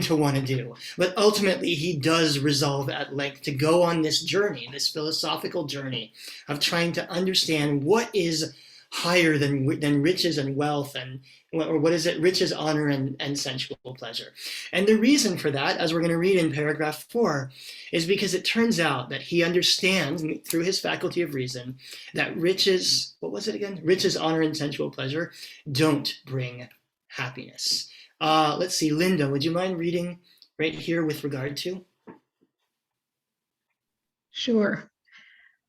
want to do? But ultimately, he does resolve at length to go on this journey, this philosophical journey of trying to understand what is higher than riches and wealth, or what is it? Riches, honor, and sensual pleasure. And the reason for that, as we're going to read in paragraph 4, is because it turns out that he understands through his faculty of reason that riches, what was it again? Riches, honor, and sensual pleasure don't bring happiness. Let's see, Linda, would you mind reading right here with regard to? Sure.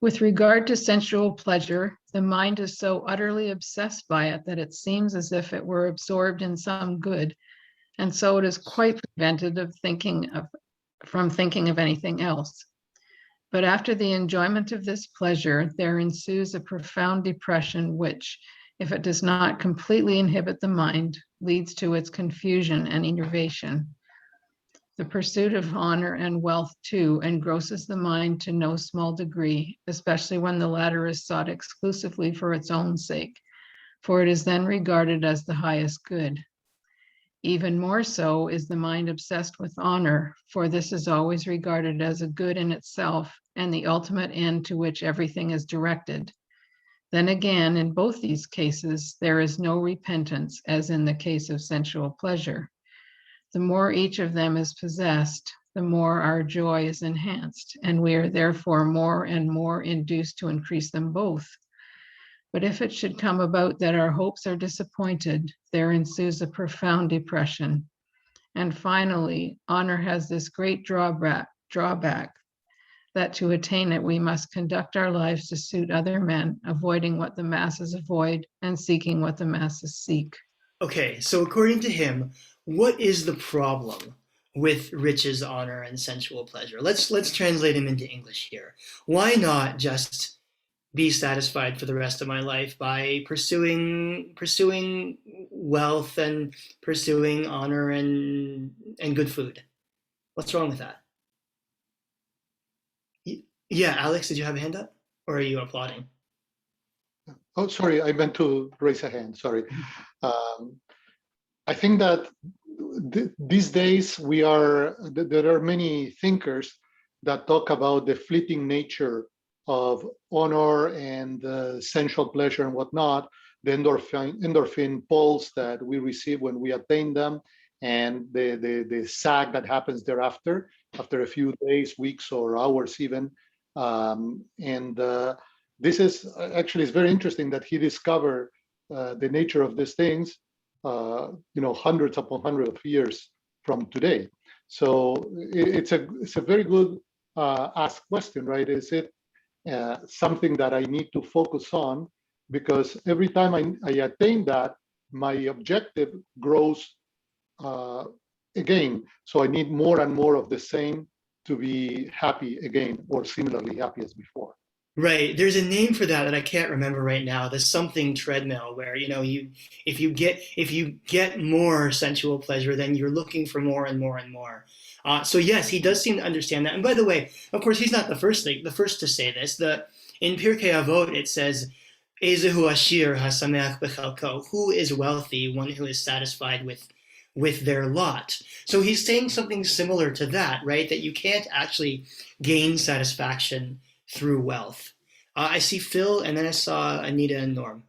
With regard to sensual pleasure, the mind is so utterly obsessed by it that it seems as if it were absorbed in some good, and so it is quite prevented from thinking of anything else. But after the enjoyment of this pleasure, there ensues a profound depression which, if it does not completely inhibit the mind, leads to its confusion and enervation. The pursuit of honor and wealth, too, engrosses the mind to no small degree, especially when the latter is sought exclusively for its own sake, for it is then regarded as the highest good. Even more so is the mind obsessed with honor, for this is always regarded as a good in itself and the ultimate end to which everything is directed. Then again, in both these cases, there is no repentance, as in the case of sensual pleasure. The more each of them is possessed, the more our joy is enhanced, and we are therefore more and more induced to increase them both. But if it should come about that our hopes are disappointed, there ensues a profound depression. And finally, honor has this great drawback that to attain it, we must conduct our lives to suit other men, avoiding what the masses avoid and seeking what the masses seek. Okay, so according to him, what is the problem with riches, honor, and sensual pleasure? Let's translate him into English here. Why not just be satisfied for the rest of my life by pursuing wealth and pursuing honor and good food? What's wrong with that? Yeah, Alex, did you have a hand up, or are you applauding? Oh, sorry, I meant to raise a hand. Sorry. I think that these days there are many thinkers that talk about the fleeting nature of honor and sensual pleasure and whatnot, the endorphin pulse that we receive when we attain them, and the sag that happens thereafter, after a few days, weeks, or hours even. This is actually, it's very interesting that he discovered the nature of these things, hundreds upon hundreds of years from today. So it's a very good asked question, right? Is it something that I need to focus on? Because every time I attain that, my objective grows again. So I need more and more of the same to be happy again, or similarly happy as before. Right. There's a name for that I can't remember right now. The something treadmill, where if you get more sensual pleasure, then you're looking for more and more and more. So yes, he does seem to understand that. And by the way, of course, he's not the first to say this. In Pirkei Avot it says, "Ezehu ashir hasameach bechalko," who is wealthy, one who is satisfied with their lot. So he's saying something similar to that, right? That you can't actually gain satisfaction through wealth. I see Phil, and then I saw Anita and Norm.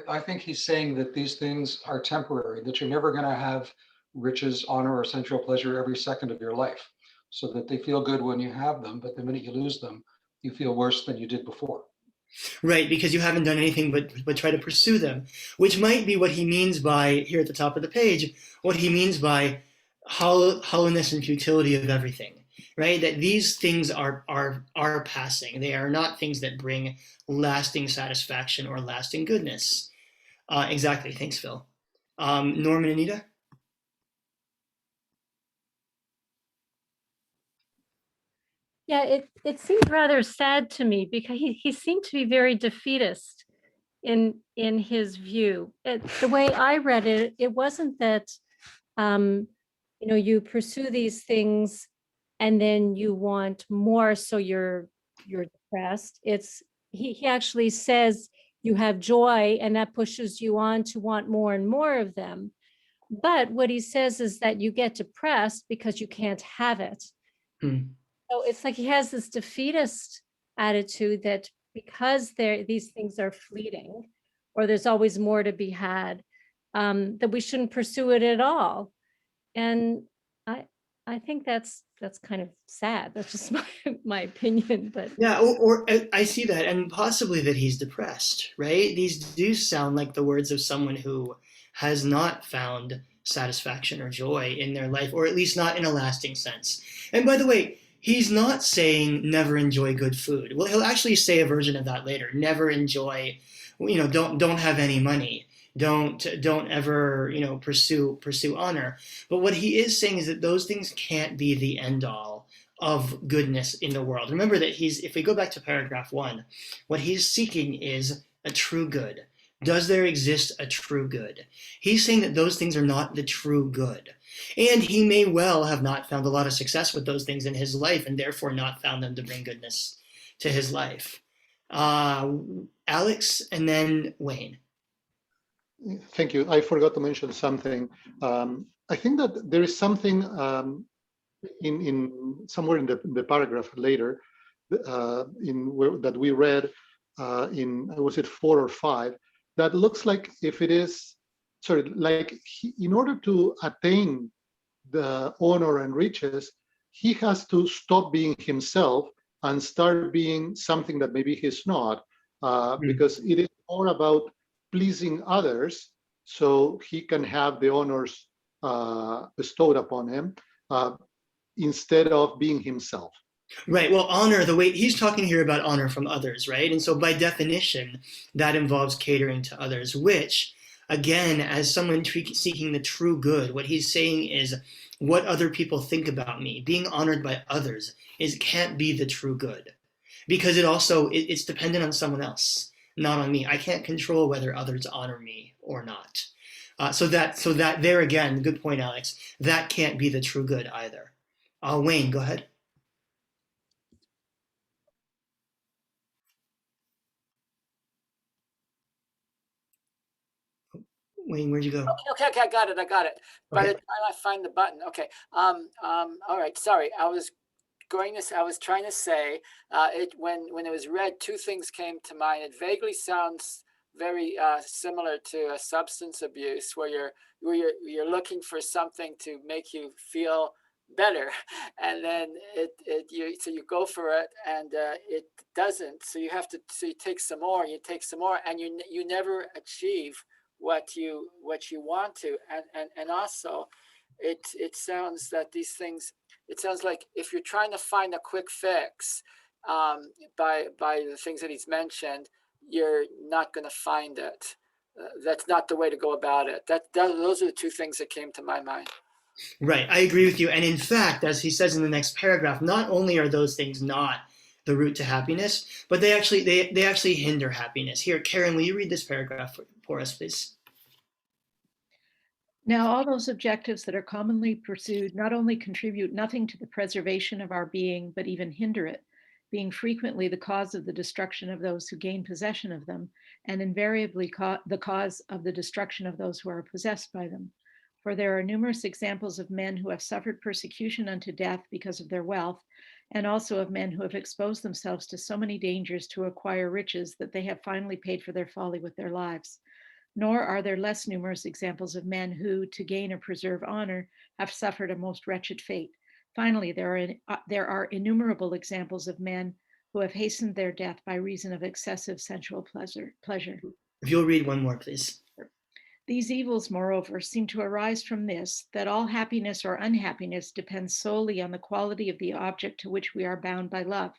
I think he's saying that these things are temporary, that you're never going to have riches, honor, or sensual pleasure every second of your life, so that they feel good when you have them, but the minute you lose them, you feel worse than you did before. Right, because you haven't done anything but try to pursue them, which might be what he means by, here at the top of the page, what he means by hollowness and futility of everything. Right, that these things are passing. They are not things that bring lasting satisfaction or lasting goodness. Exactly. Thanks, Phil. Norm and Anita? Yeah, it seemed rather sad to me because he seemed to be very defeatist in his view. The way I read it, it wasn't that you pursue these things and then you want more, so you're depressed. He actually says you have joy, and that pushes you on to want more and more of them. But what he says is that you get depressed because you can't have it. So it's like he has this defeatist attitude that because these things are fleeting, or there's always more to be had, that we shouldn't pursue it at all. And I think that's kind of sad. That's just my opinion. But yeah, or I see that, and possibly that he's depressed, right? These do sound like the words of someone who has not found satisfaction or joy in their life, or at least not in a lasting sense. And by the way, he's not saying never enjoy good food. Well, he'll actually say a version of that later. Never enjoy, don't have any money. Don't ever, pursue honor. But what he is saying is that those things can't be the end all of goodness in the world. Remember that if we go back to paragraph 1, what he's seeking is a true good. Does there exist a true good? He's saying that those things are not the true good. And he may well have not found a lot of success with those things in his life, and therefore not found them to bring goodness to his life. Alex, and then Wayne. Thank you. I forgot to mention something. I think that there is something in somewhere in the paragraph later that we read in, was it 4 or 5, that looks like if it is, in order to attain the honor and riches, he has to stop being himself and start being something that maybe he's not, because it is more about pleasing others so he can have the honors bestowed upon him instead of being himself. Right. Well, honor, the way he's talking here about honor from others, right? And so by definition, that involves catering to others, which, again, as someone seeking the true good, what he's saying is what other people think about me, being honored by others, can't be the true good, because it's dependent on someone else, not on me. I can't control whether others honor me or not. So that there again, good point, Alex, that can't be the true good either. Wayne, go ahead. Wayne, where'd you go? Okay, I got it. By the time I find the button, okay. All right. Sorry, I was trying to say, when it was read, two things came to mind. It vaguely sounds very similar to a substance abuse, where you're looking for something to make you feel better, and then so you go for it, and it doesn't. So you take some more, and you never achieve what you want to, and also it sounds that these things. It sounds like if you're trying to find a quick fix by the things that he's mentioned, you're not going to find it. That's not the way to go about it. Those are the two things that came to my mind. Right, I agree with you. And in fact, as he says in the next paragraph, not only are those things not the route to happiness, but they actually hinder happiness. Here, Karen, will you read this paragraph for us, please? Now, all those objectives that are commonly pursued not only contribute nothing to the preservation of our being, but even hinder it, being frequently the cause of the destruction of those who gain possession of them, and invariably the cause of the destruction of those who are possessed by them. For there are numerous examples of men who have suffered persecution unto death because of their wealth, and also of men who have exposed themselves to so many dangers to acquire riches that they have finally paid for their folly with their lives. Nor are there less numerous examples of men who, to gain or preserve honor, have suffered a most wretched fate. Finally, there are innumerable examples of men who have hastened their death by reason of excessive sensual pleasure. If you'll read one more, please. These evils, moreover, seem to arise from this, that all happiness or unhappiness depends solely on the quality of the object to which we are bound by love.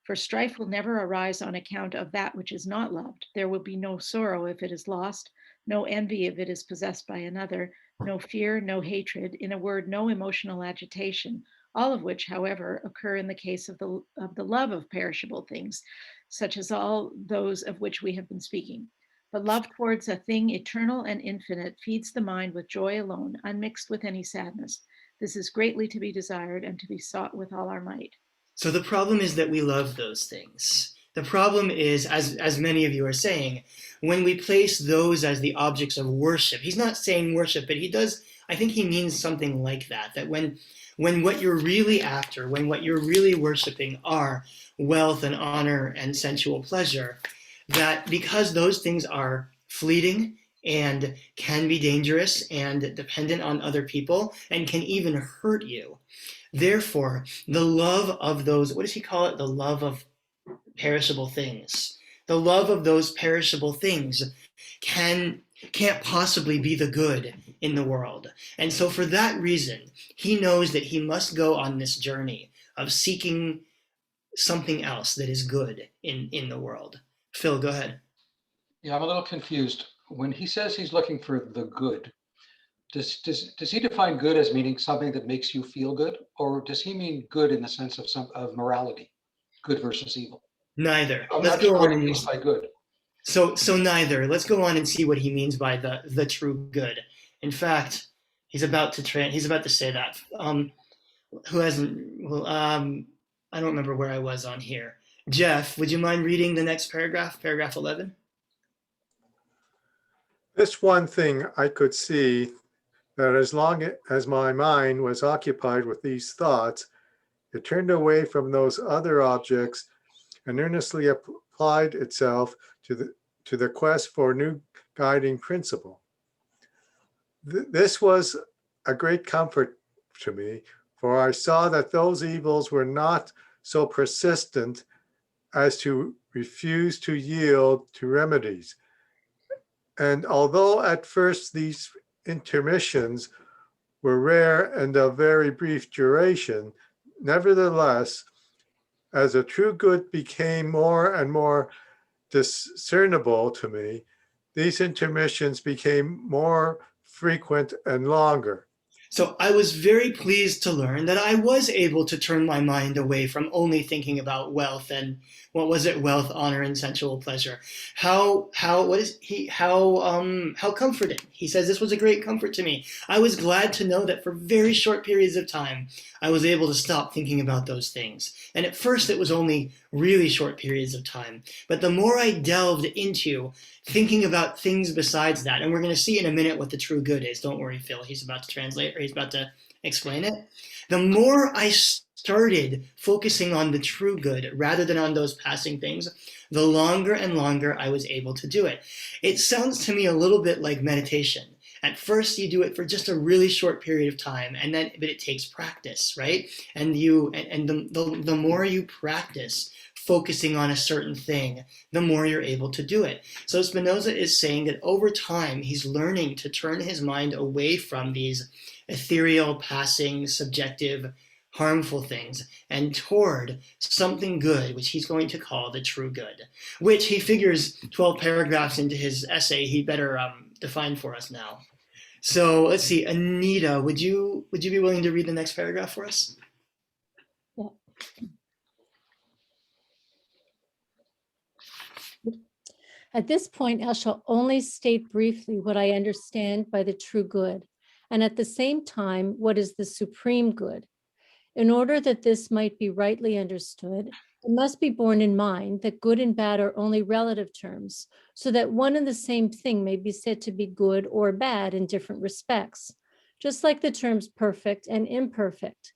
For strife will never arise on account of that which is not loved. There will be no sorrow if it is lost, no envy if it is possessed by another, no fear, no hatred, in a word, no emotional agitation, all of which, however, occur in the case of the love of perishable things, such as all those of which we have been speaking. But love towards a thing eternal and infinite feeds the mind with joy alone, unmixed with any sadness. This is greatly to be desired and to be sought with all our might. So the problem is that we love those things. The problem is, as many of you are saying, when we place those as the objects of worship. He's not saying worship, but he does, I think he means something like that, that when what you're really after, when what you're really worshiping are wealth and honor and sensual pleasure, that because those things are fleeting and can be dangerous and dependent on other people and can even hurt you, therefore, the love of those, what does he call it? The love of perishable things. The love of those perishable things can't possibly be the good in the world. And so for that reason, he knows that he must go on this journey of seeking something else that is good in the world. Phil, go ahead. Yeah, I'm a little confused. When he says he's looking for the good, does he define good as meaning something that makes you feel good, or does he mean good in the sense of morality, good versus evil? Neither. I'm Let's not go sure on what he and means by good. so neither. Let's go on and see what he means by the true good. In fact, he's about to say that. Who hasn't? Well, I don't remember where I was on here. Jeff, would you mind reading the next paragraph, paragraph 11? This one thing I could see, that as long as my mind was occupied with these thoughts, it turned away from those other objects and earnestly applied itself to the quest for a new guiding principle. This was a great comfort to me, for I saw that those evils were not so persistent as to refuse to yield to remedies. And although at first these intermissions were rare and of very brief duration, nevertheless, as a true good became more and more discernible to me, these intermissions became more frequent and longer. So I was very pleased to learn that I was able to turn my mind away from only thinking about wealth and wealth, honor, and sensual pleasure. How comforting. He says this was a great comfort to me. I was glad to know that for very short periods of time, I was able to stop thinking about those things. And at first it was only really short periods of time. But the more I delved into thinking about things besides that, and we're going to see in a minute what the true good is. Don't worry, Phil. He's about to translate, or he's about to explain it. The more I started focusing on the true good rather than on those passing things, the longer and longer I was able to do it. It sounds to me a little bit like meditation. At first, you do it for just a really short period of time, and then but it takes practice, right? And the more you practice focusing on a certain thing, the more you're able to do it. So Spinoza is saying that over time, he's learning to turn his mind away from these ethereal, passing, subjective, harmful things and toward something good, which he's going to call the true good, which he figures 12 paragraphs into his essay, he better define for us now. So let's see, Anita, would you be willing to read the next paragraph for us? Yeah. At this point, I shall only state briefly what I understand by the true good, and at the same time, what is the supreme good. In order that this might be rightly understood, it must be borne in mind that good and bad are only relative terms, so that one and the same thing may be said to be good or bad in different respects, just like the terms perfect and imperfect.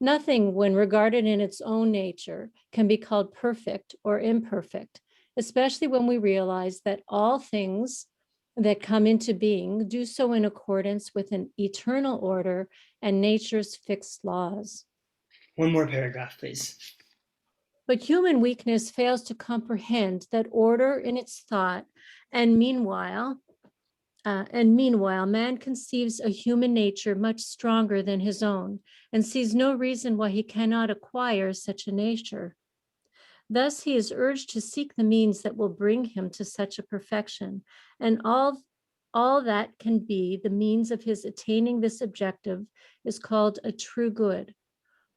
Nothing, when regarded in its own nature, can be called perfect or imperfect, especially when we realize that all things that come into being do so in accordance with an eternal order and nature's fixed laws. One more paragraph, please. But human weakness fails to comprehend that order in its thought, and meanwhile, man conceives a human nature much stronger than his own, and sees no reason why he cannot acquire such a nature. Thus, he is urged to seek the means that will bring him to such a perfection, and all that can be the means of his attaining this objective is called a true good,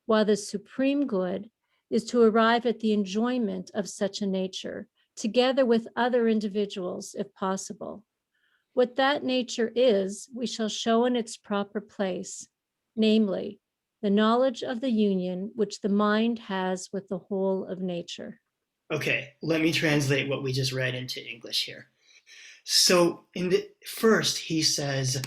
while the supreme good is to arrive at the enjoyment of such a nature, together with other individuals, if possible. What that nature is, we shall show in its proper place, namely, the knowledge of the union which the mind has with the whole of nature. Okay, let me translate what we just read into English here. So first he says,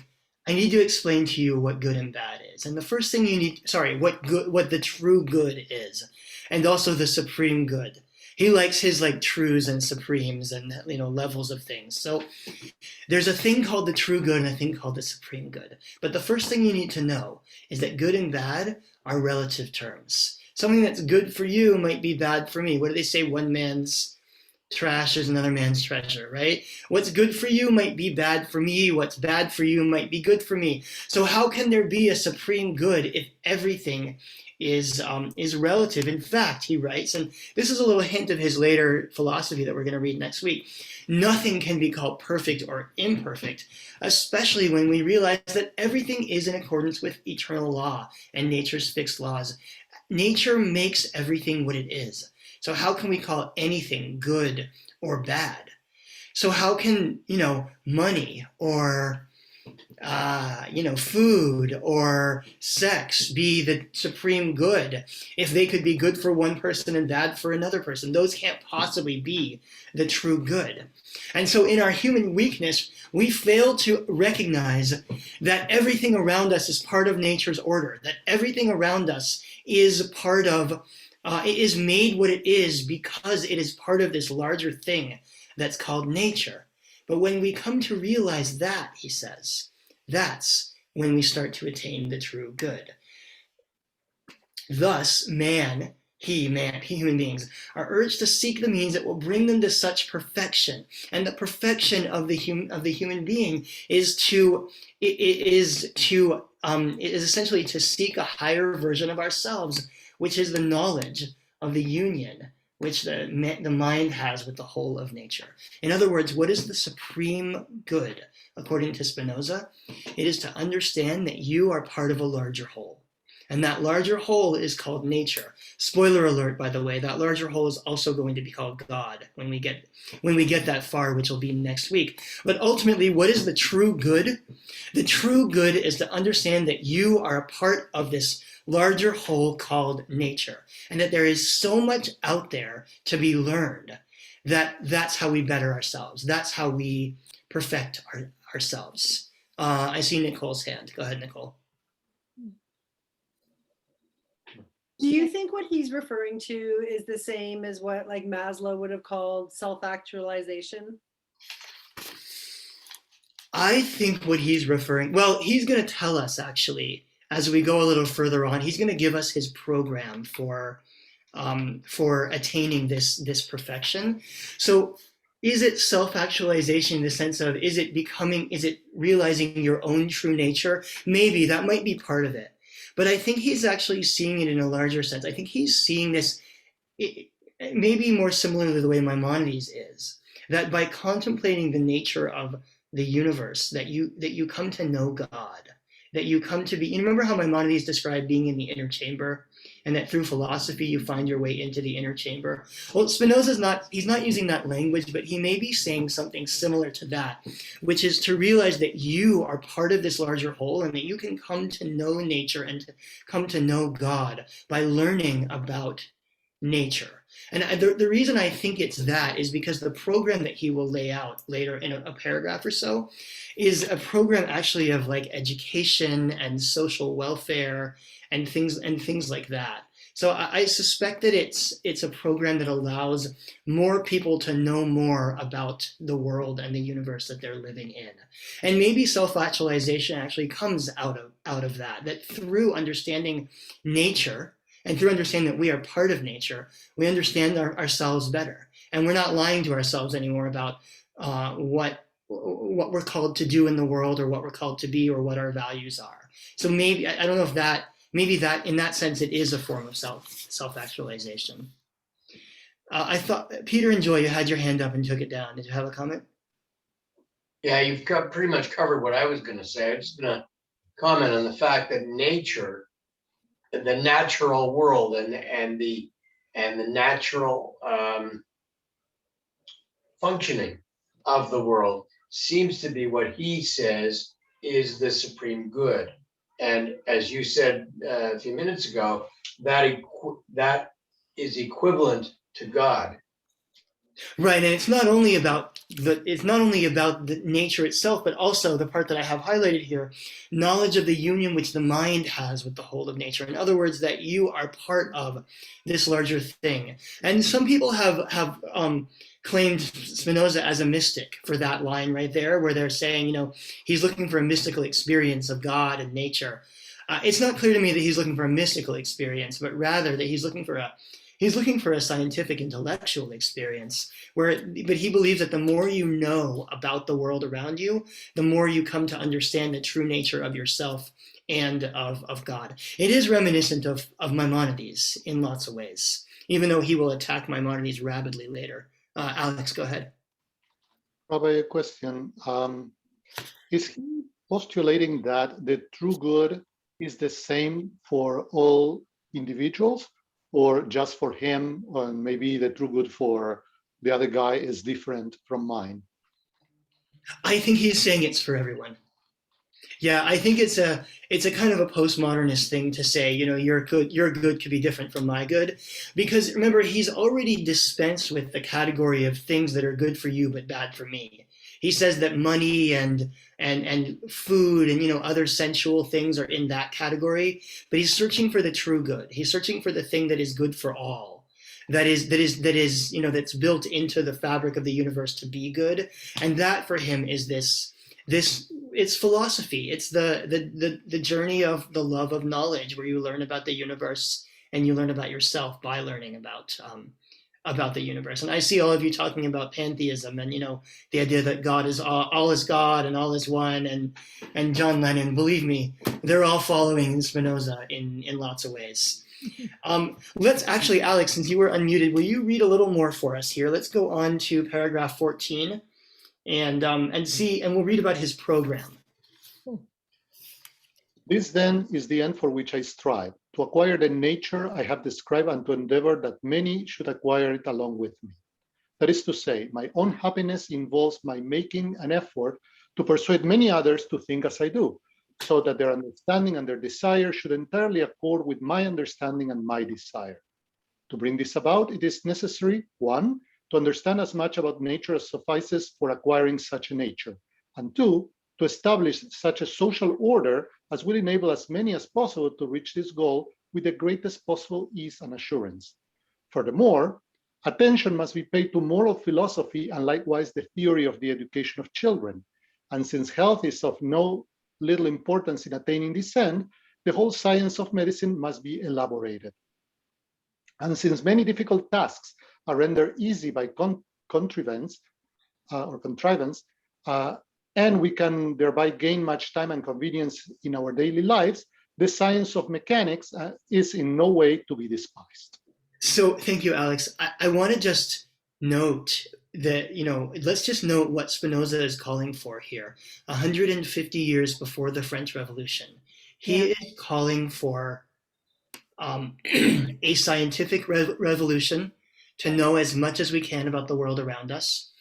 I need to explain to you what good and bad is. And the first thing you need, what the true good is, and also the supreme good. He likes his truths and supremes and levels of things. So there's a thing called the true good and a thing called the supreme good. But the first thing you need to know is that good and bad are relative terms. Something that's good for you might be bad for me. What do they say? One man's trash is another man's treasure, right? What's good for you might be bad for me. What's bad for you might be good for me. So how can there be a supreme good if everything is relative? In fact, he writes, and this is a little hint of his later philosophy that we're going to read next week, nothing can be called perfect or imperfect, especially when we realize that everything is in accordance with eternal law and nature's fixed laws. Nature makes everything what it is. So how can we call anything good or bad? So how can, money or, food or sex be the supreme good if they could be good for one person and bad for another person? Those can't possibly be the true good. And so in our human weakness, we fail to recognize that everything around us is part of nature's order, that everything around us is part of it is made what it is because it is part of this larger thing that's called nature. But when we come to realize that, he says, that's when we start to attain the true good. Thus, human beings, are urged to seek the means that will bring them to such perfection. And the perfection of the human being is essentially to seek a higher version of ourselves, which is the knowledge of the union which the mind has with the whole of nature. In other words, what is the supreme good, according to Spinoza? It is to understand that you are part of a larger whole. And that larger whole is called nature. Spoiler alert, by the way, that larger whole is also going to be called God when we get that far, which will be next week. But ultimately, what is the true good? The true good is to understand that you are a part of this larger whole called nature, and that there is so much out there to be learned that's how we better ourselves. That's how we perfect ourselves. I see Nicole's hand. Go ahead, Nicole. Do you think what he's referring to is the same as what like Maslow would have called self-actualization? I think what he's well, he's going to tell us actually, as we go a little further on, he's going to give us his program for attaining this perfection. So is it self-actualization in the sense of, is it realizing your own true nature? Maybe that might be part of it. But I think he's actually seeing it in a larger sense. I think he's seeing this maybe more similar to the way Maimonides is, that by contemplating the nature of the universe, that you come to know God, that you come to be, you remember how Maimonides described being in the inner chamber, and that through philosophy you find your way into the inner chamber? Well, Spinoza's he's not using that language, but he may be saying something similar to that, which is to realize that you are part of this larger whole and that you can come to know nature and to come to know God by learning about nature. And the reason I think it's that is because the program that he will lay out later in a paragraph or so is a program actually of like education and social welfare and things like that. So I suspect that it's a program that allows more people to know more about the world and the universe that they're living in. And maybe self-actualization actually comes out of that through understanding nature and through understanding that we are part of nature, we understand ourselves better. And we're not lying to ourselves anymore about what we're called to do in the world or what we're called to be or what our values are. So maybe, I don't know if maybe that in that sense, it is a form of self-actualization. I thought, Peter and Joy, you had your hand up and took it down. Did you have a comment? Yeah, you've pretty much covered what I was going to say. I'm just going to comment on the fact that nature, the natural world and the natural functioning of the world seems to be what he says is the supreme good. And as you said a few minutes ago, that is equivalent to God. Right, and it's not only about the nature itself, but also the part that I have highlighted here, knowledge of the union which the mind has with the whole of nature. In other words, that you are part of this larger thing. And some people have claimed Spinoza as a mystic for that line right there, where they're saying, he's looking for a mystical experience of God and nature. It's not clear to me that he's looking for a mystical experience, but rather that he's looking for a scientific intellectual experience but he believes that the more you know about the world around you, the more you come to understand the true nature of yourself and of God. It is reminiscent of Maimonides in lots of ways, even though he will attack Maimonides rabidly later. Alex, go ahead. Rabbi, a question. Is he postulating that the true good is the same for all individuals, or just for him, and maybe the true good for the other guy is different from mine? I think he's saying it's for everyone. Yeah, I think it's a kind of a postmodernist thing to say, your good could be different from my good, because remember, he's already dispensed with the category of things that are good for you but bad for me. He says that money and food and other sensual things are in that category, but he's searching for the true good. He's searching for the thing that is good for all. That's built into the fabric of the universe to be good. And that for him is it's philosophy. It's the journey of the love of knowledge, where you learn about the universe and you learn about yourself by learning about the universe. And I see all of you talking about pantheism and the idea that God is all is God and all is one, and John Lennon, believe me, they're all following Spinoza in lots of ways. Let's actually, Alex, since you were unmuted, will you read a little more for us here? Let's go on to paragraph 14 and we'll read about his program. This then is the end for which I strive, to acquire the nature I have described and to endeavor that many should acquire it along with me. That is to say, my own happiness involves my making an effort to persuade many others to think as I do, so that their understanding and their desire should entirely accord with my understanding and my desire. To bring this about, it is necessary, 1, to understand as much about nature as suffices for acquiring such a nature, and 2, to establish such a social order as will enable as many as possible to reach this goal with the greatest possible ease and assurance. Furthermore, attention must be paid to moral philosophy and likewise the theory of the education of children. And since health is of no little importance in attaining this end, the whole science of medicine must be elaborated. And since many difficult tasks are rendered easy by contrivance, and we can thereby gain much time and convenience in our daily lives, the science of mechanics is in no way to be despised. So thank you, Alex. I want to just note that, let's just note what Spinoza is calling for here. 150 years before the French Revolution, he is calling for a scientific revolution to know as much as we can about the world around us.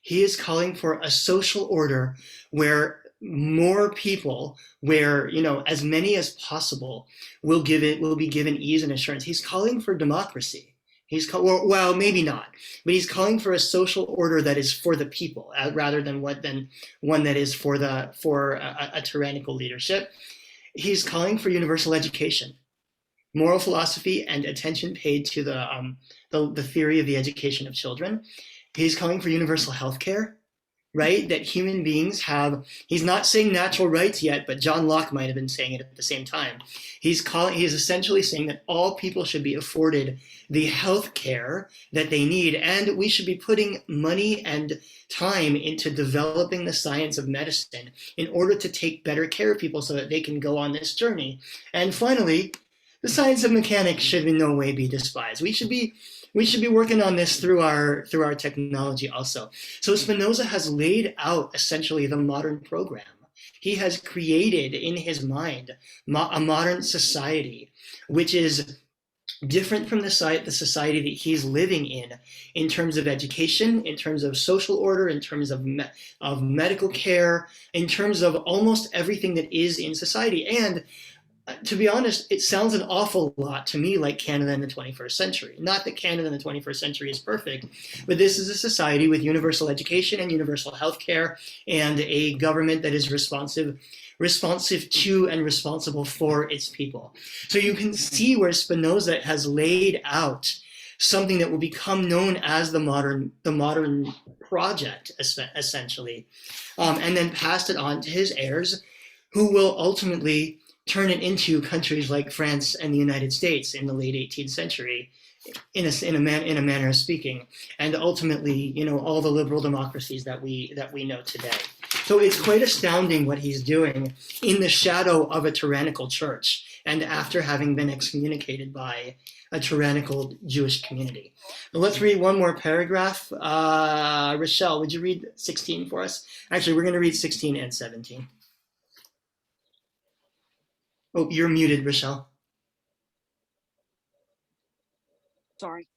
He is calling for a social order where more people, where as many as possible will be given ease and assurance. He's calling for democracy. Well, maybe not, but he's calling for a social order that is for the people rather than one that is for a tyrannical leadership. He's calling for universal education, moral philosophy, and attention paid to the theory of the education of children. He's calling for universal health care, right? That human beings have, he's not saying natural rights yet, but John Locke might have been saying it at the same time. He's essentially saying that all people should be afforded the health care that they need, and we should be putting money and time into developing the science of medicine in order to take better care of people so that they can go on this journey. And finally, the science of mechanics should in no way be despised. We should be working on this through our technology also. So Spinoza has laid out essentially the modern program. He has created in his mind a modern society, which is different from the society that he's living in terms of education, in terms of social order, in terms of medical care, in terms of almost everything that is in society. And to be honest, it sounds an awful lot to me like Canada in the 21st century. Not that Canada in the 21st century is perfect, but this is a society with universal education and universal health care and a government that is responsive to and responsible for its people. So you can see where Spinoza has laid out something that will become known as the modern project, essentially, and then passed it on to his heirs, who will ultimately turn it into countries like France and the United States in the late 18th century, in a manner of speaking, and ultimately, all the liberal democracies that we know today. So it's quite astounding what he's doing in the shadow of a tyrannical church and after having been excommunicated by a tyrannical Jewish community. Now let's read one more paragraph. Rochelle, would you read 16 for us? Actually, we're going to read 16 and 17. Oh, you're muted, Rochelle. Sorry.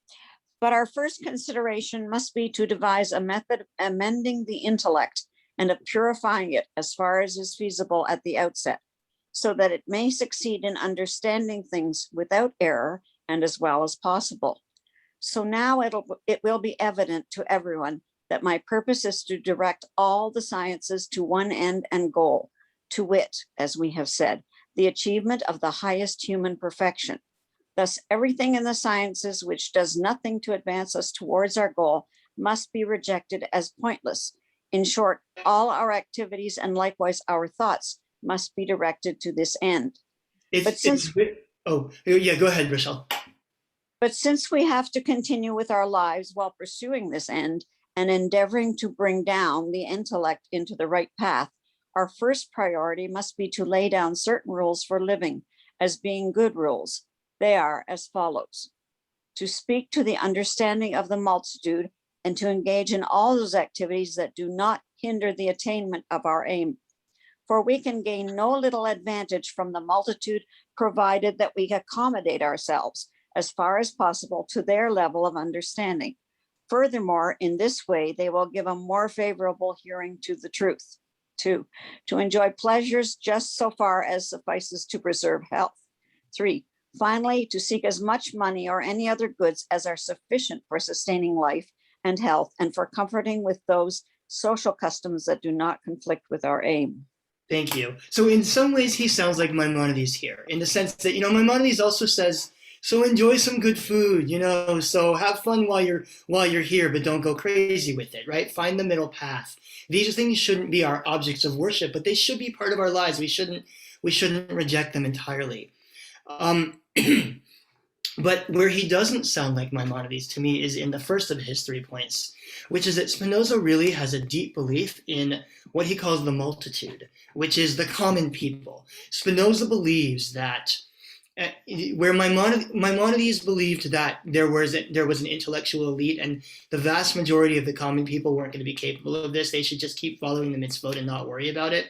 But our first consideration must be to devise a method of amending the intellect and of purifying it as far as is feasible at the outset, so that it may succeed in understanding things without error and as well as possible. So now it will be evident to everyone that my purpose is to direct all the sciences to one end and goal, to wit, as we have said, the achievement of the highest human perfection. Thus, everything in the sciences which does nothing to advance us towards our goal must be rejected as pointless. In short, all our activities and likewise our thoughts must be directed to this end. Go ahead, Rochelle. But since we have to continue with our lives while pursuing this end and endeavoring to bring down the intellect into the right path, our first priority must be to lay down certain rules for living as being good rules. They are as follows: to speak to the understanding of the multitude and to engage in all those activities that do not hinder the attainment of our aim. For we can gain no little advantage from the multitude, provided that we accommodate ourselves as far as possible to their level of understanding. Furthermore, in this way, they will give a more favorable hearing to the truth. 2, to enjoy pleasures just so far as suffices to preserve health. 3, finally, to seek as much money or any other goods as are sufficient for sustaining life and health and for comforting with those social customs that do not conflict with our aim. Thank you. So in some ways, he sounds like Maimonides here, in the sense that, Maimonides also says, so enjoy some good food, so have fun while you're here, but don't go crazy with it, right? Find the middle path. These things shouldn't be our objects of worship, but they should be part of our lives. We shouldn't reject them entirely. But where he doesn't sound like Maimonides to me is in the first of his 3 points, which is that Spinoza really has a deep belief in what he calls the multitude, which is the common people. Spinoza believes that where Maimonides believed that there was an intellectual elite and the vast majority of the common people weren't going to be capable of this, they should just keep following the mitzvot and not worry about it.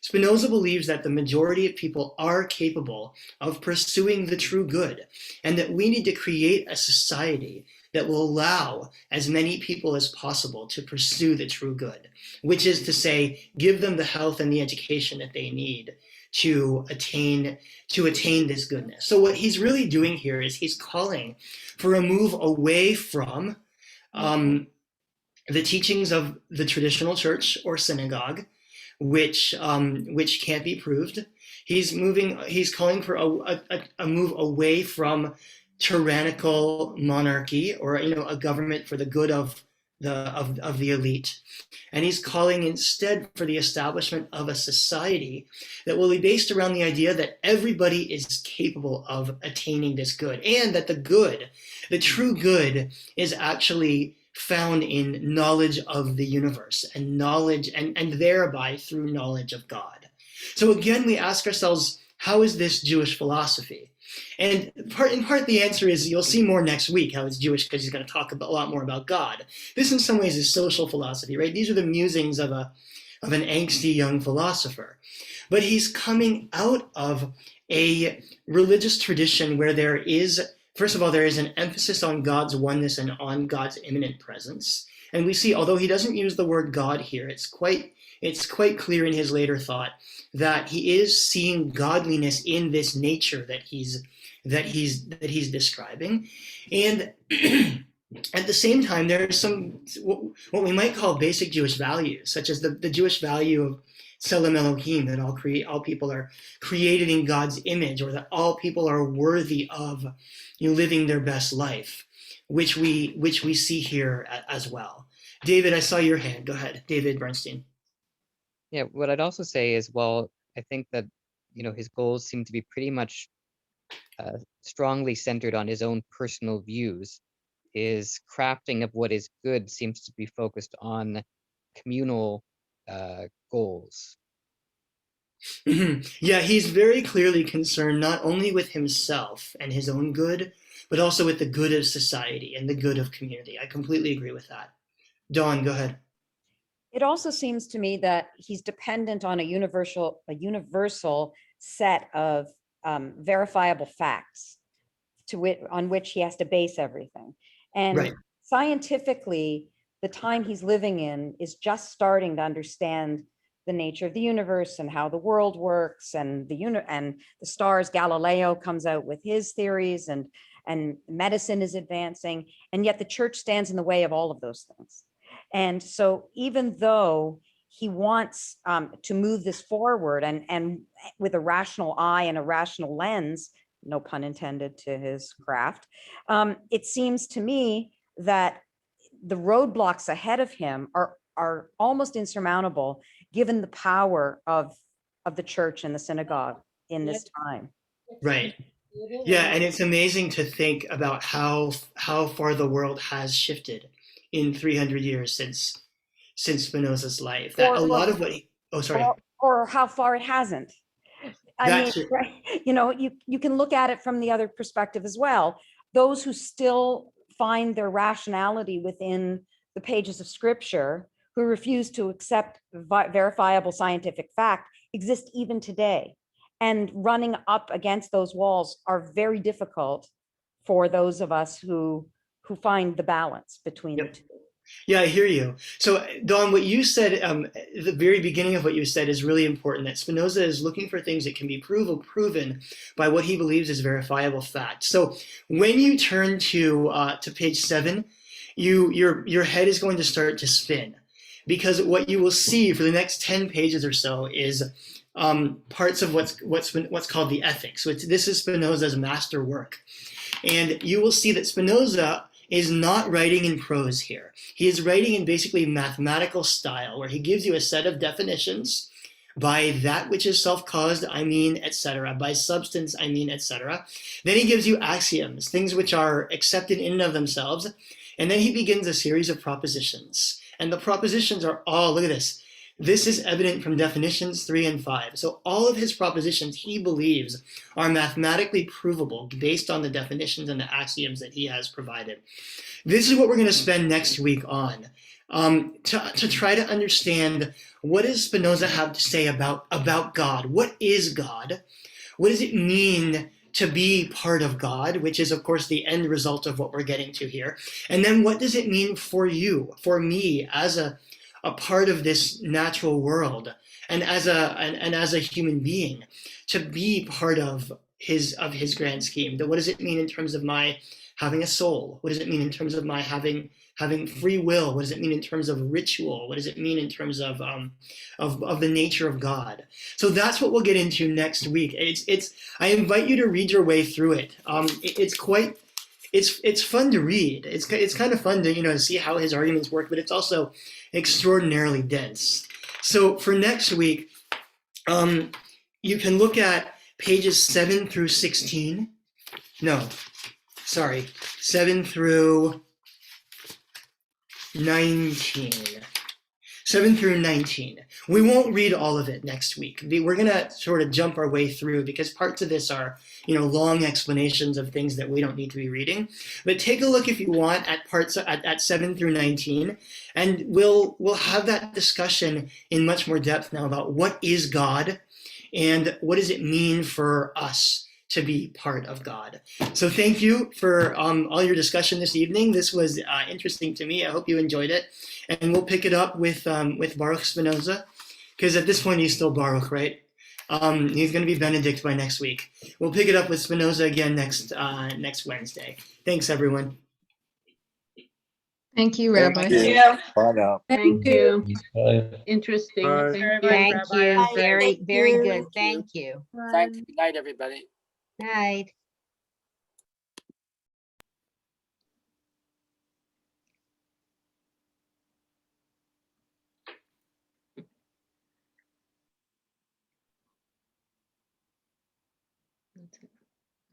Spinoza believes that the majority of people are capable of pursuing the true good, and that we need to create a society that will allow as many people as possible to pursue the true good, which is to say, give them the health and the education that they need to attain this goodness. So what he's really doing here is he's calling for a move away from the teachings of the traditional church or synagogue, which can't be proved. He's calling for a move away from tyrannical monarchy or a government for the good of the elite, and he's calling instead for the establishment of a society that will be based around the idea that everybody is capable of attaining this good, and that the true good, is actually found in knowledge of the universe and knowledge and thereby through knowledge of God. So again, we ask ourselves, how is this Jewish philosophy? And in part the answer is, you'll see more next week how it's Jewish, because he's going to talk a lot more about God. This in some ways is social philosophy, right? These are the musings of an angsty young philosopher. But he's coming out of a religious tradition where there is, first of all, there is an emphasis on God's oneness and on God's immanent presence. And we see, although he doesn't use the word God here, it's quite clear in his later thought that he is seeing godliness in this nature that he's describing. And at the same time, there are some what we might call basic Jewish values, such as the Jewish value of Tselem Elohim, that all people are created in God's image, or that all people are worthy of living their best life, which we see here as well. David, I saw your hand. Go ahead, David Bernstein. Yeah, what I'd also say is, well, I think that, his goals seem to be pretty much strongly centered on his own personal views. His crafting of what is good seems to be focused on communal goals. Yeah, he's very clearly concerned not only with himself and his own good, but also with the good of society and the good of community. I completely agree with that. Dawn, go ahead. It also seems to me that he's dependent on a universal set of verifiable facts on which he has to base everything. And right. Scientifically, the time he's living in is just starting to understand the nature of the universe and how the world works, and the stars. Galileo comes out with his theories, and medicine is advancing, and yet the church stands in the way of all of those things. And so even though he wants to move this forward and with a rational eye and a rational lens, no pun intended to his craft, it seems to me that the roadblocks ahead of him are almost insurmountable, given the power of the church and the synagogue in this time. Right. Yeah, and it's amazing to think about how far the world has shifted in 300 years since Spinoza's life. That a lot of what or how far it hasn't. I mean, right, you can look at it from the other perspective as well. Those who still find their rationality within the pages of Scripture, who refuse to accept verifiable scientific fact, exist even today. And running up against those walls are very difficult for those of us who find the balance between the two. Yeah, I hear you. So, Dawn, what you said at the very beginning of what you said is really important, that Spinoza is looking for things that can be proven by what he believes is verifiable fact. So when you turn to page 7, your head is going to start to spin, because what you will see for the next 10 pages or so is parts of what's called the ethics, which this is Spinoza's master work. And you will see that Spinoza is not writing in prose here. He is writing in basically mathematical style, where he gives you a set of definitions. By that which is self-caused, I mean, etc. By substance, I mean, etc. Then he gives you axioms, things which are accepted in and of themselves. And then he begins a series of propositions. And the propositions are all, look at this. This is evident from definitions 3 and 5. So all of his propositions, he believes, are mathematically provable based on the definitions and the axioms that he has provided. This is what we're going to spend next week on, to try to understand, what does Spinoza have to say about God? What is God? What does it mean to be part of God, which is, of course, the end result of what we're getting to here? And then what does it mean for you, for me, as a part of this natural world, and as a human being, to be part of his grand scheme? What does it mean in terms of my having a soul? What does it mean in terms of my having free will? What does it mean in terms of ritual? What does it mean in terms of the nature of God? So that's what we'll get into next week. I invite you to read your way through it. It's fun to read. It's kind of fun to see how his arguments work, but it's also extraordinarily dense. So for next week, you can look at pages 7 through 16. No, sorry, 7 through 19. 7 through 19. We won't read all of it next week. We're going to sort of jump our way through, because parts of this are, long explanations of things that we don't need to be reading. But take a look, if you want, at parts at 7 through 19, and we'll have that discussion in much more depth now about what is God and what does it mean for us to be part of God. So thank you for all your discussion this evening. This was interesting to me. I hope you enjoyed it. And we'll pick it up with Baruch Spinoza, because at this point he's still Baruch, right? He's going to be Benedict by next week. We'll pick it up with Spinoza again next Wednesday. Thanks, everyone. Thank you, Rabbi. Thank you. Bye now. Thank you. Bye. Interesting. Bye. Thank you. Very, very good. Thank you. Good night, everybody. Night.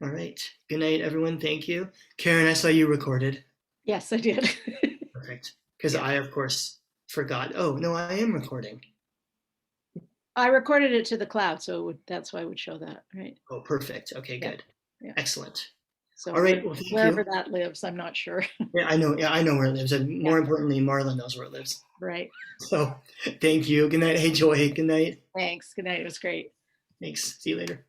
All right. Good night, everyone. Thank you. Karen, I saw you recorded. Yes, I did. Perfect. Because I, of course, forgot. Oh, no, I am recording. I recorded it to the cloud, so that's why I would show that, right? Oh, perfect. Okay, good. Yeah. Excellent. So all right. Well, thank wherever you. that lives, I'm not sure. Yeah, I know. Yeah, I know where it lives. And more importantly, Marla knows where it lives. Right. So thank you. Good night. Hey, Joy. Good night. Thanks. Good night. It was great. Thanks. See you later.